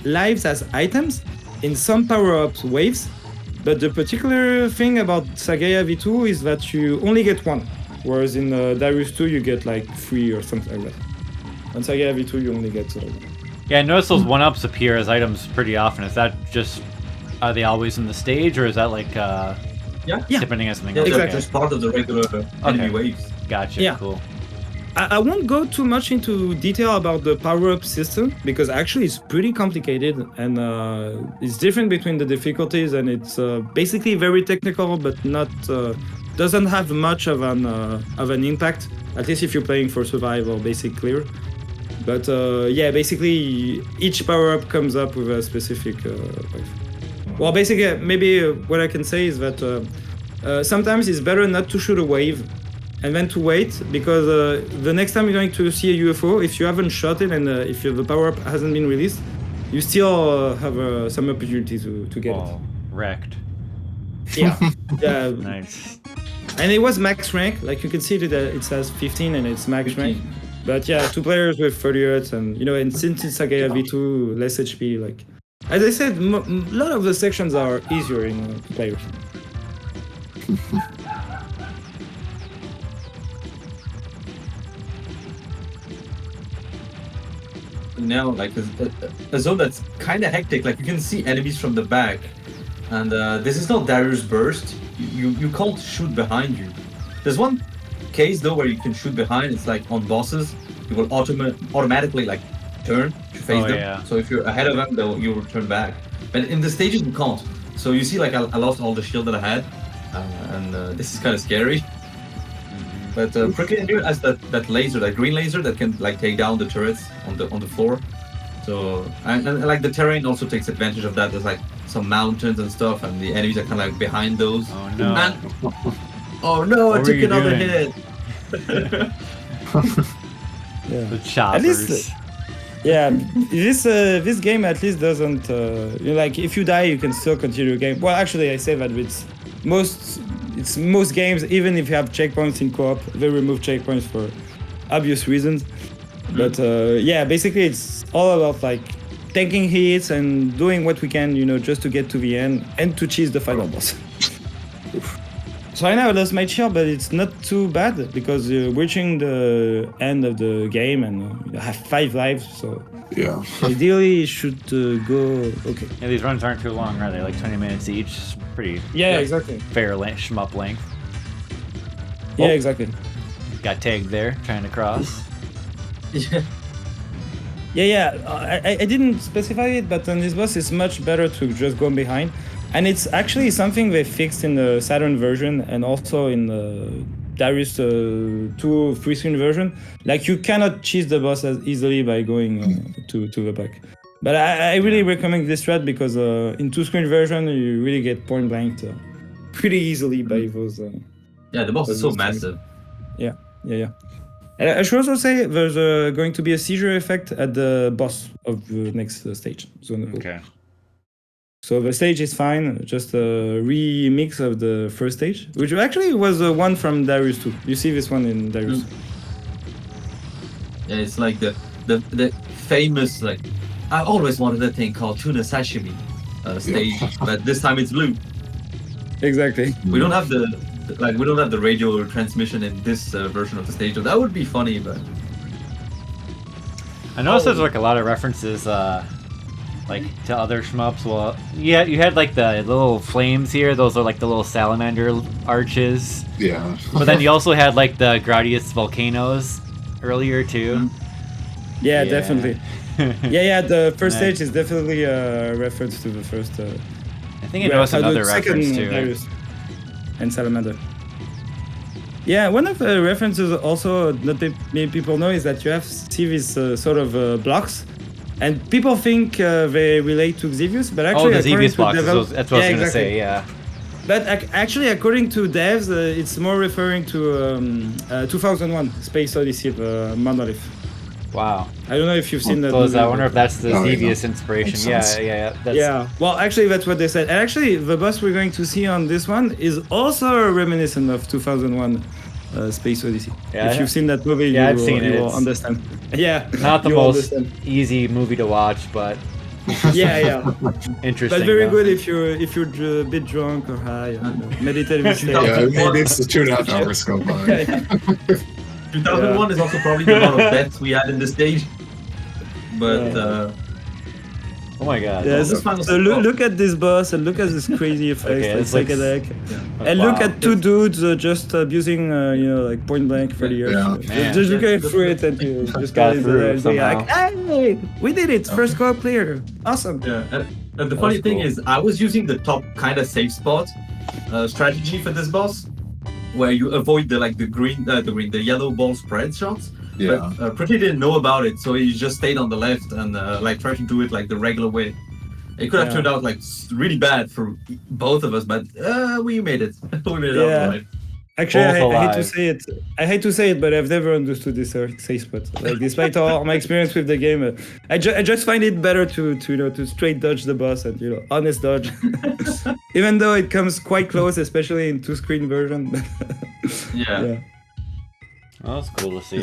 lives as items in some power-ups waves. But the particular thing about Sagaia V2 is that you only get 1, whereas in Darius 2 you get like 3 or something like that. On Sagaia V2 you only get 1.
Yeah, I noticed those 1-ups appear as items pretty often. Is that just, are they always in the stage, or is that like depending on something
Yeah,
else?
they're
Okay.
just part of the regular enemy waves.
Gotcha,
Yeah.
cool.
I won't go too much into detail about the power-up system because actually it's pretty complicated and it's different between the difficulties, and it's basically very technical but not doesn't have much of an impact, at least if you're playing for survival or basic clear. But basically each power-up comes up with a specific wave. Well, basically maybe what I can say is that sometimes it's better not to shoot a wave and then to wait, because the next time you're going to see a UFO, if you haven't shot it and if the power-up hasn't been released, you still have some opportunity to get
Oh, wrecked.
it. Yeah. Yeah.
Nice.
And it was max rank, like you can see that it says 15 and it's max rank. But yeah, 2 players with 30 hertz and and since it's Sagaia V2, less HP, like as I said, a lot of the sections are easier in 2 players.
Now, like a zone that's kind of hectic. Like you can see enemies from the back, and this is not Darius burst. You can't shoot behind you. There's one case though where you can shoot behind, it's like on bosses, you will automatically like turn to face them.
Yeah.
So if you're ahead of them, you will turn back. But in the stages you can't. So you see, like I lost all the shield that I had, and this is kind of scary. But Prickly Engineer has that laser, that green laser that can like take down the turrets on the floor. So and like the terrain also takes advantage of that. There's like some mountains and stuff, and the enemies are kind of like behind those.
Oh no!
Oh no! I
What
took
were you
another
doing?
hit.
Yeah.
The choppers.
At least, yeah, this game at least doesn't like if you die you can still continue the game. Well, actually, I say that it's most games, even if you have checkpoints in co-op, they remove checkpoints for obvious reasons. But yeah, basically it's all about like taking hits and doing what we can, just to get to the end and to cheese the final boss. So I now lost my shield, but it's not too bad because you're reaching the end of the game and you have 5 lives. So
Yeah.
ideally it should go okay.
Yeah, these runs aren't too long, are they? Like 20 minutes each. It's pretty
Yeah, exactly.
fair shmup length.
Yeah,
Oh.
exactly.
Got tagged there, trying to cross.
Yeah.
Yeah. I didn't specify it, but on this boss, it's much better to just go behind. And it's actually something they fixed in the Saturn version and also in the Darius II free-screen version. Like, you cannot cheese the boss as easily by going to the back. But I really recommend this strat because in two-screen version, you really get point-blanked pretty easily by those...
Yeah, the boss is so
those things.
massive.
Yeah. And I should also say there's going to be a seizure effect at the boss of the next stage.
Okay.
So the stage is fine, just a remix of the first stage, which actually was one from Darius II. You see this one in Darius.
Yeah, it's like the famous, like, I always wanted a thing called tuna sashimi stage, but this time it's blue.
Exactly.
We don't have the radio transmission in this version of the stage. So that would be funny, but
I noticed there's like a lot of references like to other shmups. Well, yeah, you had like the little flames here. Those are like the little salamander arches.
Yeah.
But then you also had like the Gradius volcanoes earlier too.
Yeah, definitely. Yeah, the first
Nice.
stage is definitely a reference to the first.
I think I noticed another
the second
reference to it.
Darius and Salamander. Yeah, one of the references also that many people know is that you have see these sort of blocks, and people think they relate to Xevious, but actually
Oh, the
according
Xevious
to
blocks.
develop-
That's what I was gonna
exactly.
say. Yeah.
But actually, according to devs, it's more referring to 2001: Space Odyssey of Monolith.
Wow.
I don't know if you've seen that.
So
movie,
I wonder
but-
if that's the
Oh, yeah.
Xevious inspiration.
Makes
Yeah,
sense.
yeah. That's,
Yeah, well, actually, that's what they said. And actually, the boss we're going to see on this one is also reminiscent of 2001 Space Odyssey.
Yeah,
If you've seen that movie,
yeah, I've
you,
seen
you
it.
will
It's
understand. Yeah,
Not the
you will
most
understand.
easy movie to watch, but
Yeah.
interesting.
But very
though.
good if you're a bit drunk or high. Meditative state.
Yeah, maybe it's the 2.5 hours go by.
2001 is also probably the amount of deaths we had in this stage. But
Oh my god.
Yeah,
this final
so
sequel.
look at this boss and look at this crazy effect,
Okay,
like
it's like
psychedelic.
yeah.
And look
Wow.
at two dudes just abusing, like point blank for the years.
Yeah.
Man.
Just
Yeah.
looking through it and you just
Got
got into
through
there
it
and be like,
somehow.
hey, we did it! First co-op player. Awesome.
Yeah, and the funny thing
cool.
is, I was using the top kind of safe spot strategy for this boss, where you avoid the yellow ball spread shots.
Yeah.
But Pretty didn't know about it, so he just stayed on the left and like tried to do it like the regular way. It could have
Yeah.
turned out like really bad for both of us, but we made it. We made it
Yeah.
out right.
Actually,
Both
I hate to
alive.
say it. I hate to say it, but I've never understood this safe spot. Like, despite all my experience with the game, I just find it better to straight dodge the boss and honest dodge. Even though it comes quite close, especially in two-screen version.
Yeah.
Yeah.
Oh, that's cool to see.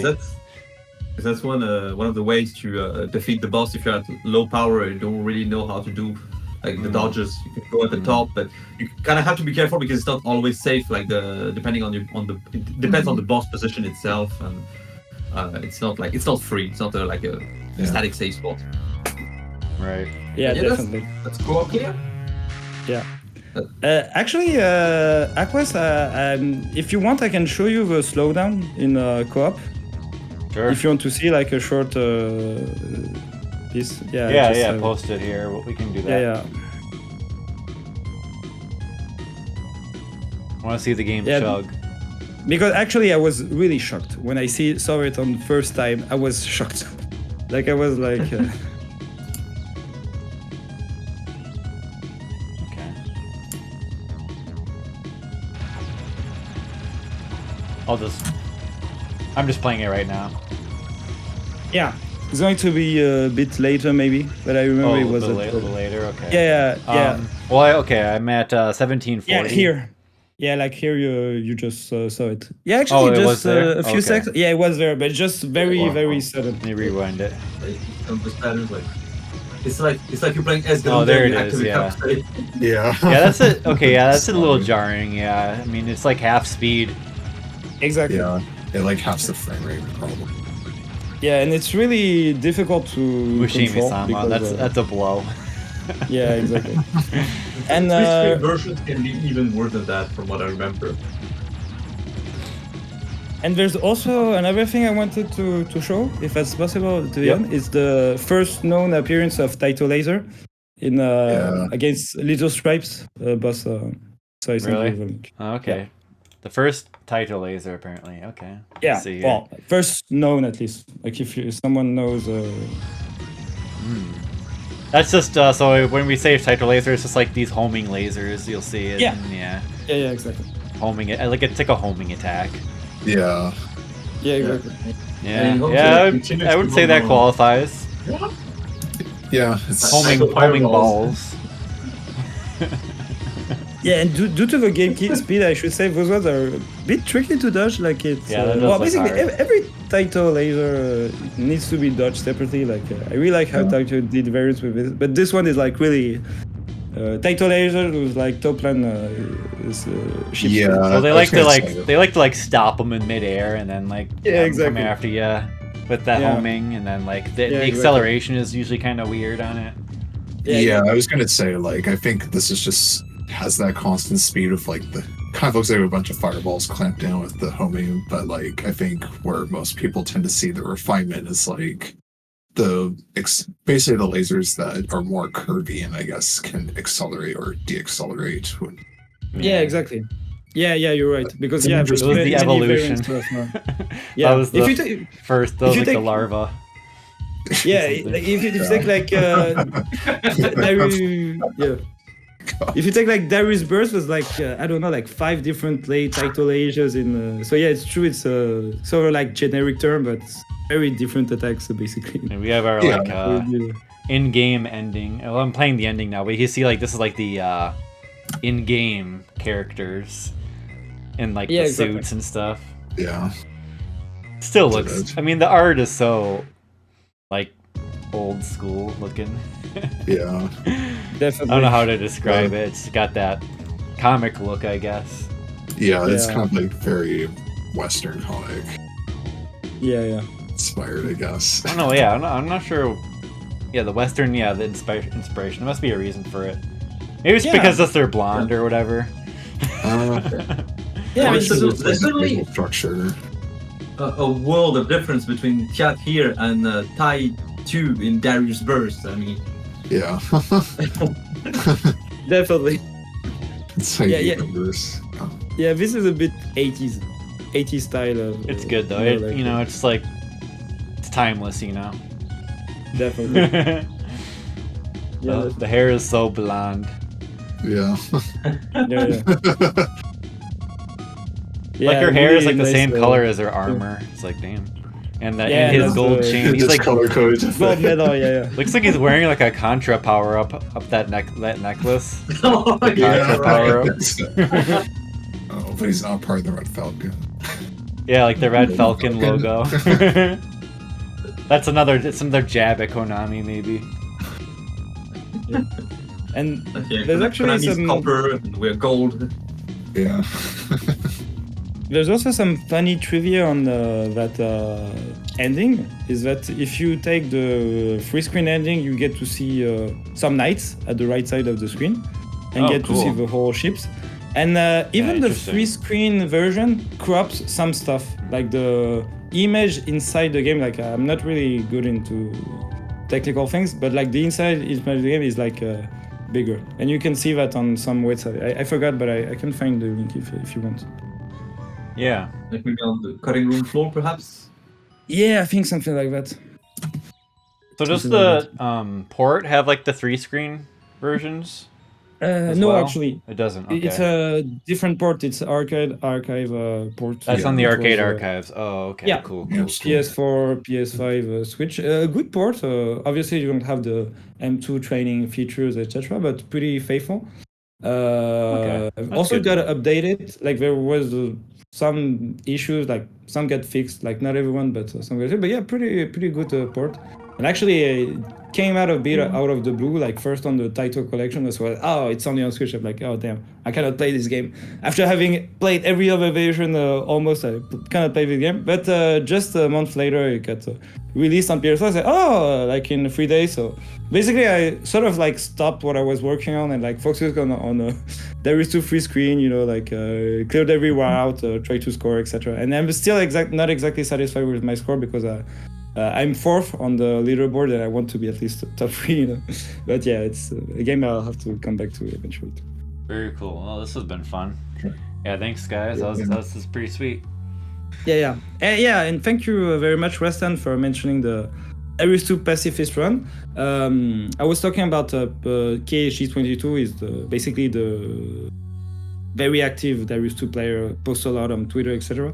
'Cause that's one of the ways to defeat the boss if you're at low power and you don't really know how to do like the dodges. You can go at the top, but you kind of have to be careful because it's not always safe. Like depending on it depends on the boss position itself, and it's not free. It's not like a static safe spot.
Right.
Yeah,
Yeah,
definitely.
That's co-op clear.
Yeah. Actually, Aquas, if you want, I can show you the slowdown in co-op.
Sure.
If you want to see like a short piece.
Yeah, post it here. We can do that.
Yeah.
I want to see the game
Yeah.
chug.
Because actually, I was really shocked when I saw it on first time. I was shocked. Like I was like.
Okay. I'm just playing it right now.
Yeah, it's going to be a bit later maybe, but I remember it was
a little later. Okay.
Yeah.
Well, I'm at 1740.
Yeah, here. Yeah, like here you just saw it. Yeah, actually,
it
just
was there?
a few
Okay.
seconds. Yeah, it was there, but just very sudden.
Let me rewind it.
Like, it's like you're playing Esgen.
Oh, there it is, yeah.
Yeah.
Yeah, that's it. Okay, yeah, that's a little jarring. Yeah, I mean, it's like half speed.
Exactly.
Yeah. It like halves the frame rate probably.
Yeah, and it's really difficult to control.
Mushimi-sama,
because,
that's a blow.
Yeah, exactly. And
Switch versions can be even worse than that, from what I remember.
And there's also another thing I wanted to show, if that's possible, to Ian, is the first known appearance of Taito Laser in against Little Stripes boss. So I sent
Really?
you the link.
Okay.
Yeah.
The first title laser, apparently. Okay.
Yeah,
Let's see here.
well, first known at least. Like if someone knows.
That's just so when we say title laser, it's just like these homing lasers. You'll see it.
Yeah.
And,
Yeah, exactly.
homing it. Like it's like a homing attack.
Yeah.
Yeah, exactly.
Yeah.
And hopefully
Yeah.
it continues
I would
to
say
go
that
on.
qualifies.
Yeah. It's
Homing balls.
Yeah, and due to the game speed, I should say those ones are a bit tricky to dodge. Like it's
Yeah, that does
well,
look
basically
hard.
every Taito laser needs to be dodged separately. Like I really like how Taito did variants with this, but this one is like really Taito laser was like top line ship.
Yeah.
Well, they
I
like
was
to
gonna say
like stop them in midair and then like
Yeah,
have 'em come
exactly.
after you with that
Yeah.
homing and then like the
exactly.
acceleration is usually kind of weird on it.
Yeah, I was gonna say, like, I think this is just has that constant speed of like the kind of looks like a bunch of fireballs clamped down with the homing, but like I think where most people tend to see the refinement is like basically the lasers that are more curvy and I guess can accelerate or deaccelerate.
Yeah, exactly. Yeah, you're right. Because
It was
there's
the
many
evolution.
variants to us now.
That
Yeah,
was
if
the
you take
first. That was
you
like the
take-
larva.
Yeah, like if you take like if you take like Darius Burst was like I don't know, like 5 different late title lasers in. So yeah, it's true. It's sort of like generic term, but it's very different attacks basically.
And we have our
Yeah.
like in-game ending. Well, I'm playing the ending now, but you see like this is like the in-game characters in like
Yeah,
the
exactly.
suits and stuff.
Yeah.
Still
It's
looks.
good.
I mean, the art is so like old school looking.
Yeah.
Definitely.
I don't know how to describe it. It's got that comic look, I guess.
Yeah, it's
Yeah.
kind of like very Western comic
Yeah.
inspired, I guess.
I don't know. Yeah, I'm not sure. Yeah, the Western. Yeah, the inspiration. There must be a reason for it. Maybe it's
Yeah.
because they're blonde or whatever.
Yeah, I mean,
so there's certainly
structure.
a world of difference between Cat here and Tai 2 in Darius Burst. I mean,
Yeah.
definitely.
It's like
Yeah, yeah.
universe.
Yeah, this is a bit 80s style of.
It's good though.
you know, like,
You know, it's like it's timeless. You know.
Definitely.
the, the hair is so blonde.
Yeah.
Yeah.
Like her hair is
really
like the
nice,
same color as her armor. It's like damn. And that
Yeah,
and his
that's
gold
the-
chain. He's
Just
like
color code.
Gold medal, yeah.
looks like he's wearing like a Contra power up that necklace.
oh,
The
yeah.
Contra power up.
Oh, but he's not part of the Red Falcon.
Yeah, like the Red Falcon logo. It's another jab at Konami, maybe.
And
Okay,
there's actually
Konami's
some.
copper and we're gold.
Yeah.
There's also some funny trivia on that ending. Is that if you take the free screen ending, you get to see some knights at the right side of the screen. and
Oh,
get to see
cool.
the whole ships. And even the
interesting.
free screen version crops some stuff, like the image inside the game. Like I'm not really good into technical things, but like the inside image of the game is like bigger, and you can see that on some website. I forgot, but I can find the link if you want.
Yeah.
Like maybe on the cutting room floor, perhaps.
Yeah, I think something like that.
So does
Something like
the port have like the 3-screen versions? as
No,
well?
actually,
It doesn't. Okay.
it's a different port. It's archive port.
That's on the
It
arcade
was,
archives. Oh, okay.
yeah.
Cool.
Yeah,
Cool.
it's cool.
PS4, PS5, Switch. Good port. Obviously, you don't have the M2 training features, etc., but pretty faithful.
That's
Also
good to
got
know.
updated. Like there was some issues, like some got fixed. Like not everyone, but some got fixed. But yeah, pretty good port. And actually, came out of beta out of the blue. Like first on the title collection as well. Oh, it's only on Switch. I'm like, oh damn, I cannot play this game after having played every other version. Almost, I cannot play this game. But just a month later, it got released on PS4. I said, oh, like in 3 days. So basically, I sort of like stopped what I was working on and like focused on Darius II free screen. You know, like cleared every route, tried to score, etc. And I'm still not exactly satisfied with my score because I'm 4th on the leaderboard and I want to be at least top 3. You know, but yeah, it's a game I'll have to come back to eventually.
Very cool. Well, this has been fun. Yeah, thanks, guys. That was pretty sweet.
Yeah. And thank you very much, Weston, for mentioning the Darius II pacifist run. I was talking about KHG22 is basically the very active Darius II player, posts a lot on Twitter, etc.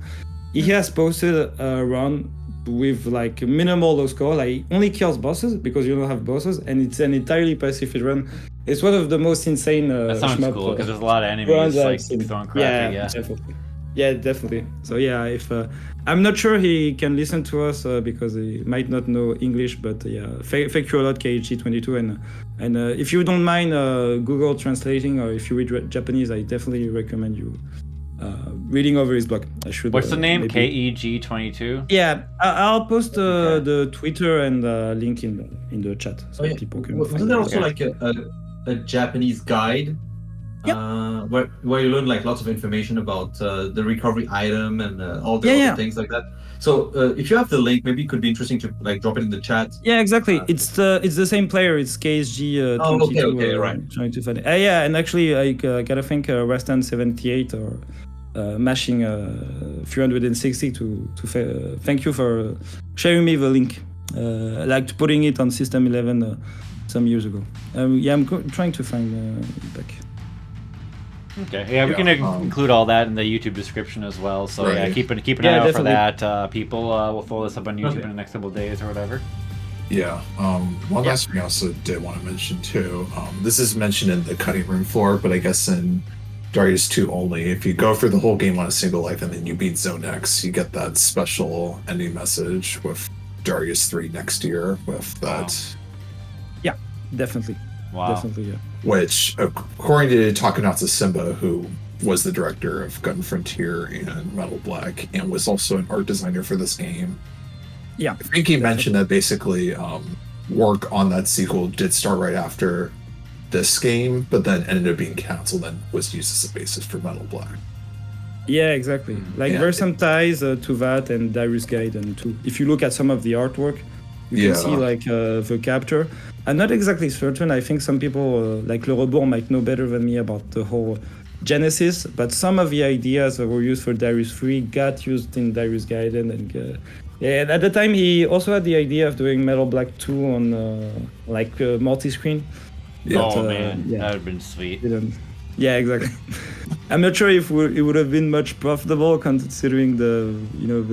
He has posted a run with like minimal low score, like he only kills bosses because you don't have bosses, and it's an entirely pacifist run. It's one of the most insane
That sounds
shmup,
cool because there's a lot of enemies
runs I've
like
seen.
throwing crap at you.
Definitely. Yeah, definitely. So yeah, if I'm not sure he can listen to us because he might not know English, but yeah, thank you a lot, KHG22, and if you don't mind Google translating, or if you read Japanese, I definitely recommend you reading over his blog. I should.
What's the name?
maybe-
KEG22?
Yeah, I'll post
Okay.
the Twitter and link in the chat so people can.
Wasn't
find
there
it.
also like a Japanese guide? Where you learn like lots of information about the recovery item and all the other things like that. So if you have the link, maybe it could be interesting to like drop it in the chat.
Yeah, exactly. It's the same player. It's KSG 22.
okay, right.
Trying to find it. Yeah, and actually I gotta thank Restan 78 or mashing 360 to thank you for sharing me the link, like putting it on System 11 some years ago. I'm trying to find it back.
Okay. Yeah, we can include all that in the YouTube description as well. So yeah,
Right.
keep an eye out
definitely.
for that. People, we'll throw this up on YouTube
Okay.
in the next couple of days or whatever.
Yeah. One last thing I also did want to mention too. This is mentioned in the cutting room floor, but I guess in Darius 2 only, if you go through the whole game on a single life and then you beat Zone X, you get that special ending message with Darius 3 next year with that.
Yeah, definitely.
Wow.
Definitely, yeah.
Which, according to Takanatsu Simba, who was the director of Gun Frontier and Metal Black, and was also an art designer for this game.
Yeah.
I think he mentioned that basically work on that sequel did start right after this game, but then ended up being canceled and was used as a basis for Metal Black.
Yeah, exactly. Like
Yeah.
there's some ties to that and Darius Gaiden too. If you look at some of the artwork, you
Yeah.
can see like the capture. I'm not exactly certain. I think some people like Le Rebours might know better than me about the whole genesis, but some of the ideas that were used for Darius 3 got used in Darius Gaiden, and and at the time he also had the idea of doing Metal Black 2 on multi-screen.
Yeah.
Oh
But,
man,
yeah.
that would have been sweet.
Didn't. Yeah, exactly. I'm not sure if it would have been much profitable considering the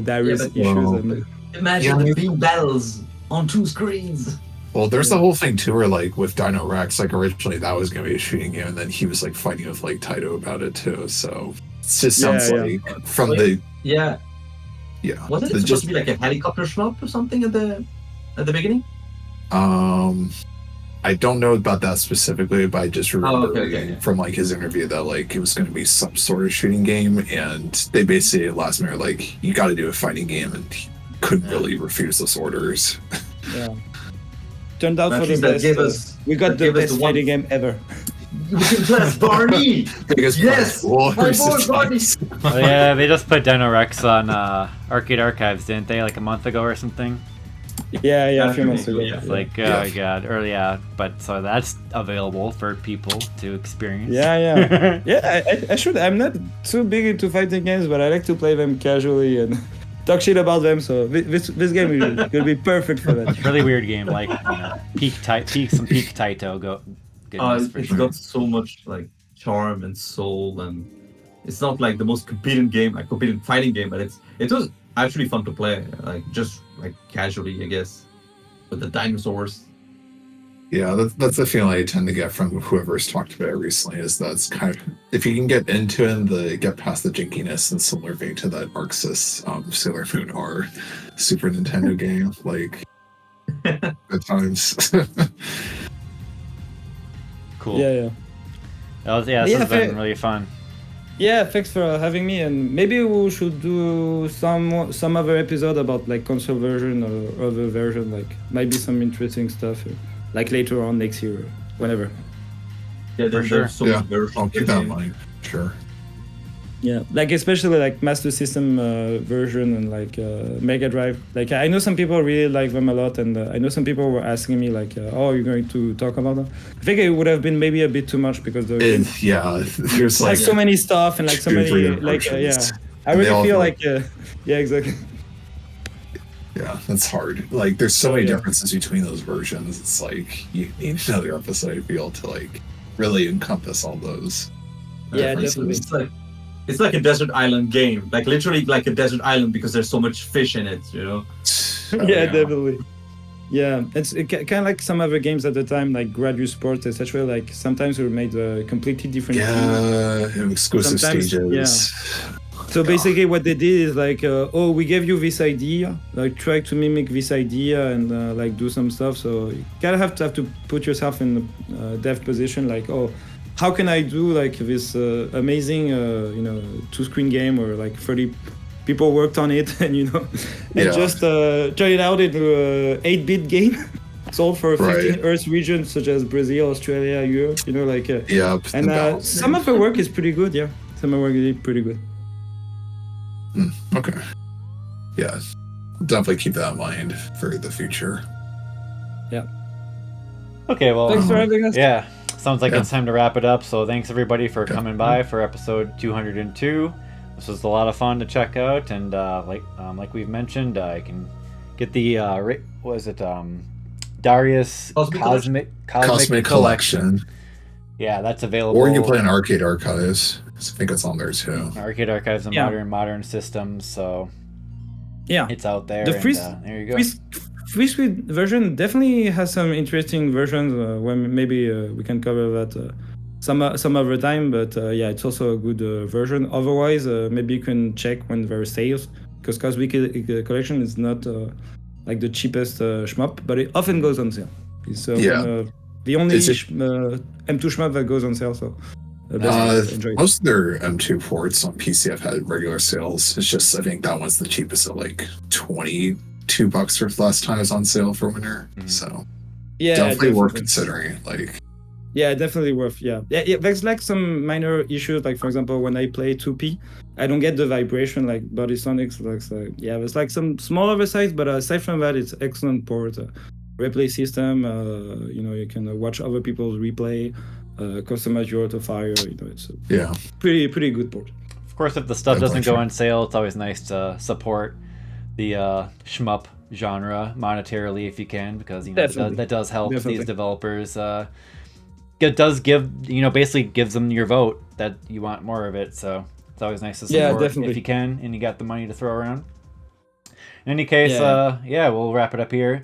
Darius
but-
issues.
Well,
and,
Imagine
Yeah.
the beam battles on 2 screens.
Well, there's the whole thing too, where like with Dino Rex, like originally that was gonna be a shooting game, and then he was like fighting with like Taito about it too. So it just sounds
Yeah.
like from the
Yeah. Wasn't it
the
supposed to be like a helicopter shmup or something at the beginning?
I don't know about that specifically, but I just remember
okay,
reading
yeah.
from like his interview that like it was going to be some sort of shooting game, and they basically at last minute like you got to do a fighting game, and he couldn't really refuse those orders.
yeah. Turned out
At
for the
least that
best.
gave us-
We got
that
the
gave us
best
the one-
fighting game ever.
We can play as Barney.
Biggest
Yes,
Wars
my
is
boy Barney.
Oh, yeah, they just put Dino Rex on Arcade Archives, didn't they? Like a month ago or something.
Yeah, a few months ago.
Yeah.
It's like, oh my god, early out. But so that's available for people to experience.
Yeah. I should. I'm not too big into fighting games, but I like to play them casually and talk shit about them. So this game will be perfect for that.
Really weird game, like peak Taito go. Goodness, for
It's
sure.
got so much like charm and soul, and it's not like the most competing game, like competing fighting game, but it was actually fun to play, like just like casually, I guess, with the dinosaurs.
Yeah, that's the feeling I tend to get from whoever's talked about it recently. Is that's kind of if you can get into it and get past the jinkiness and similar vein to that Arxis Sailor Moon or Super Nintendo game, like at times.
Cool.
Yeah.
This has been really fun.
Yeah, thanks for having me. And maybe we should do some other episode about like console version or other version. Like maybe some interesting stuff, like later on next year, or whenever.
Yeah,
For sure.
there's so
Yeah,
much versions
I'll
of the
keep that in
game.
mind. Sure.
Yeah, like especially like Master System version and like Mega Drive. Like I know some people really like them a lot, and I know some people were asking me like, "Oh, you're going to talk about them?" I think it would have been maybe a bit too much because there's
There's
like
like
so many stuff and like so
two or
many
three
like
versions.
I
And they
really
all
feel
have,
like yeah, exactly.
Yeah, that's hard. Like, there's so many
Yeah.
differences between those versions. It's like you need another episode to be able to like really encompass all those.
Yeah,
differences.
definitely.
It's like a desert island game, like literally like a desert island because there's so much fish in it, you know.
Oh,
Yeah, definitely. Yeah, it's kind of like some other games at the time, like Gradius Sport, etc. Like sometimes we made completely different teams.
Yeah, and exclusive
Sometimes,
stages.
So basically, what they did is like, oh, we gave you this idea, like try to mimic this idea and like do some stuff. So you kind of have to put yourself in the dev position, like, oh, how can I do like this amazing, 2-screen game where like 30 people worked on it, and and
Yeah.
just turn it out into a 8-bit game sold for 15
Right.
Earth regions such as Brazil, Australia, Europe.
Yep.
And
the balance.
some of the work is pretty good. Yeah, some of the work is pretty good.
Okay. Yeah. Definitely keep that in mind for the future.
Okay, well,
Thanks for having us.
yeah, sounds like
Yeah.
it's time to wrap it up. So thanks everybody for
Okay.
coming by for episode 202. This was a lot of fun to check out, and like we've mentioned, you can get the Darius
Cosmic
Cosmic
Collection.
Yeah, that's available.
Or you can play in Arcade Archives. I think it's on there too.
Arcade Archives and
Yeah.
modern systems, so
Yeah,
it's out there.
The
and,
free-
there you go.
free suite version definitely has some interesting versions. When maybe we can cover that some other time. But yeah, it's also a good version. Otherwise, maybe you can check when there are sales, because Cosmic Collection is not like the cheapest shmup, but it often goes on sale. It's the only
Is it-
M2 shmup that goes on sale. So best enjoy it.
Most of their M2 ports on PC have had regular sales. It's just I think that one's the cheapest at like $22 for last time it was on sale for winter.
Mhm.
So
Yeah,
definitely worth considering. Like
Yeah, definitely worth. Yeah. There's like some minor issues. Like for example, when I play 2P, I don't get the vibration like Body Sonics. There's like some small oversights, but aside from that, it's excellent port. Replay system. You can watch other people's replay, customize your autofire. It's a
yeah,
pretty good port.
Of course, if the stuff
That's
doesn't
true.
go on sale, it's always nice to support the shmup genre monetarily if you can, because
Definitely.
that does help
Definitely.
these developers. It does give basically gives them your vote that you want more of it. So it's always nice to
Yeah,
support
definitely.
if you can and you got the money to throw around. In any case,
Yeah.
we'll wrap it up here.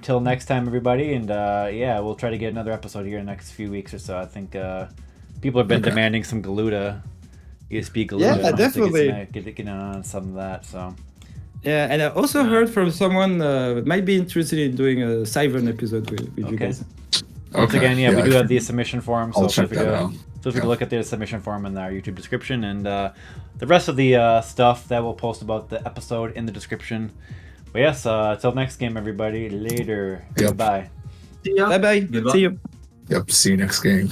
Till next time, everybody, and we'll try to get another episode here in the next few weeks or so. I think people have been
Okay.
demanding some Galuda, ESP Galuda.
Yeah,
so
definitely.
Get on some of that. So
Yeah, and I also heard from someone that might be interested in doing a Siren episode with you
Okay.
guys.
once
Okay.
again, we do
I
have the submission form, so
I'll
feel
check
free
that
to
out. Yeah.
look at the submission form in our YouTube description, and the rest of the stuff that we'll post about the episode in the description. But yes, till next game, everybody. Later.
Yep.
Goodbye.
See ya.
Bye bye.
Goodbye.
See you.
Yep. See you next game.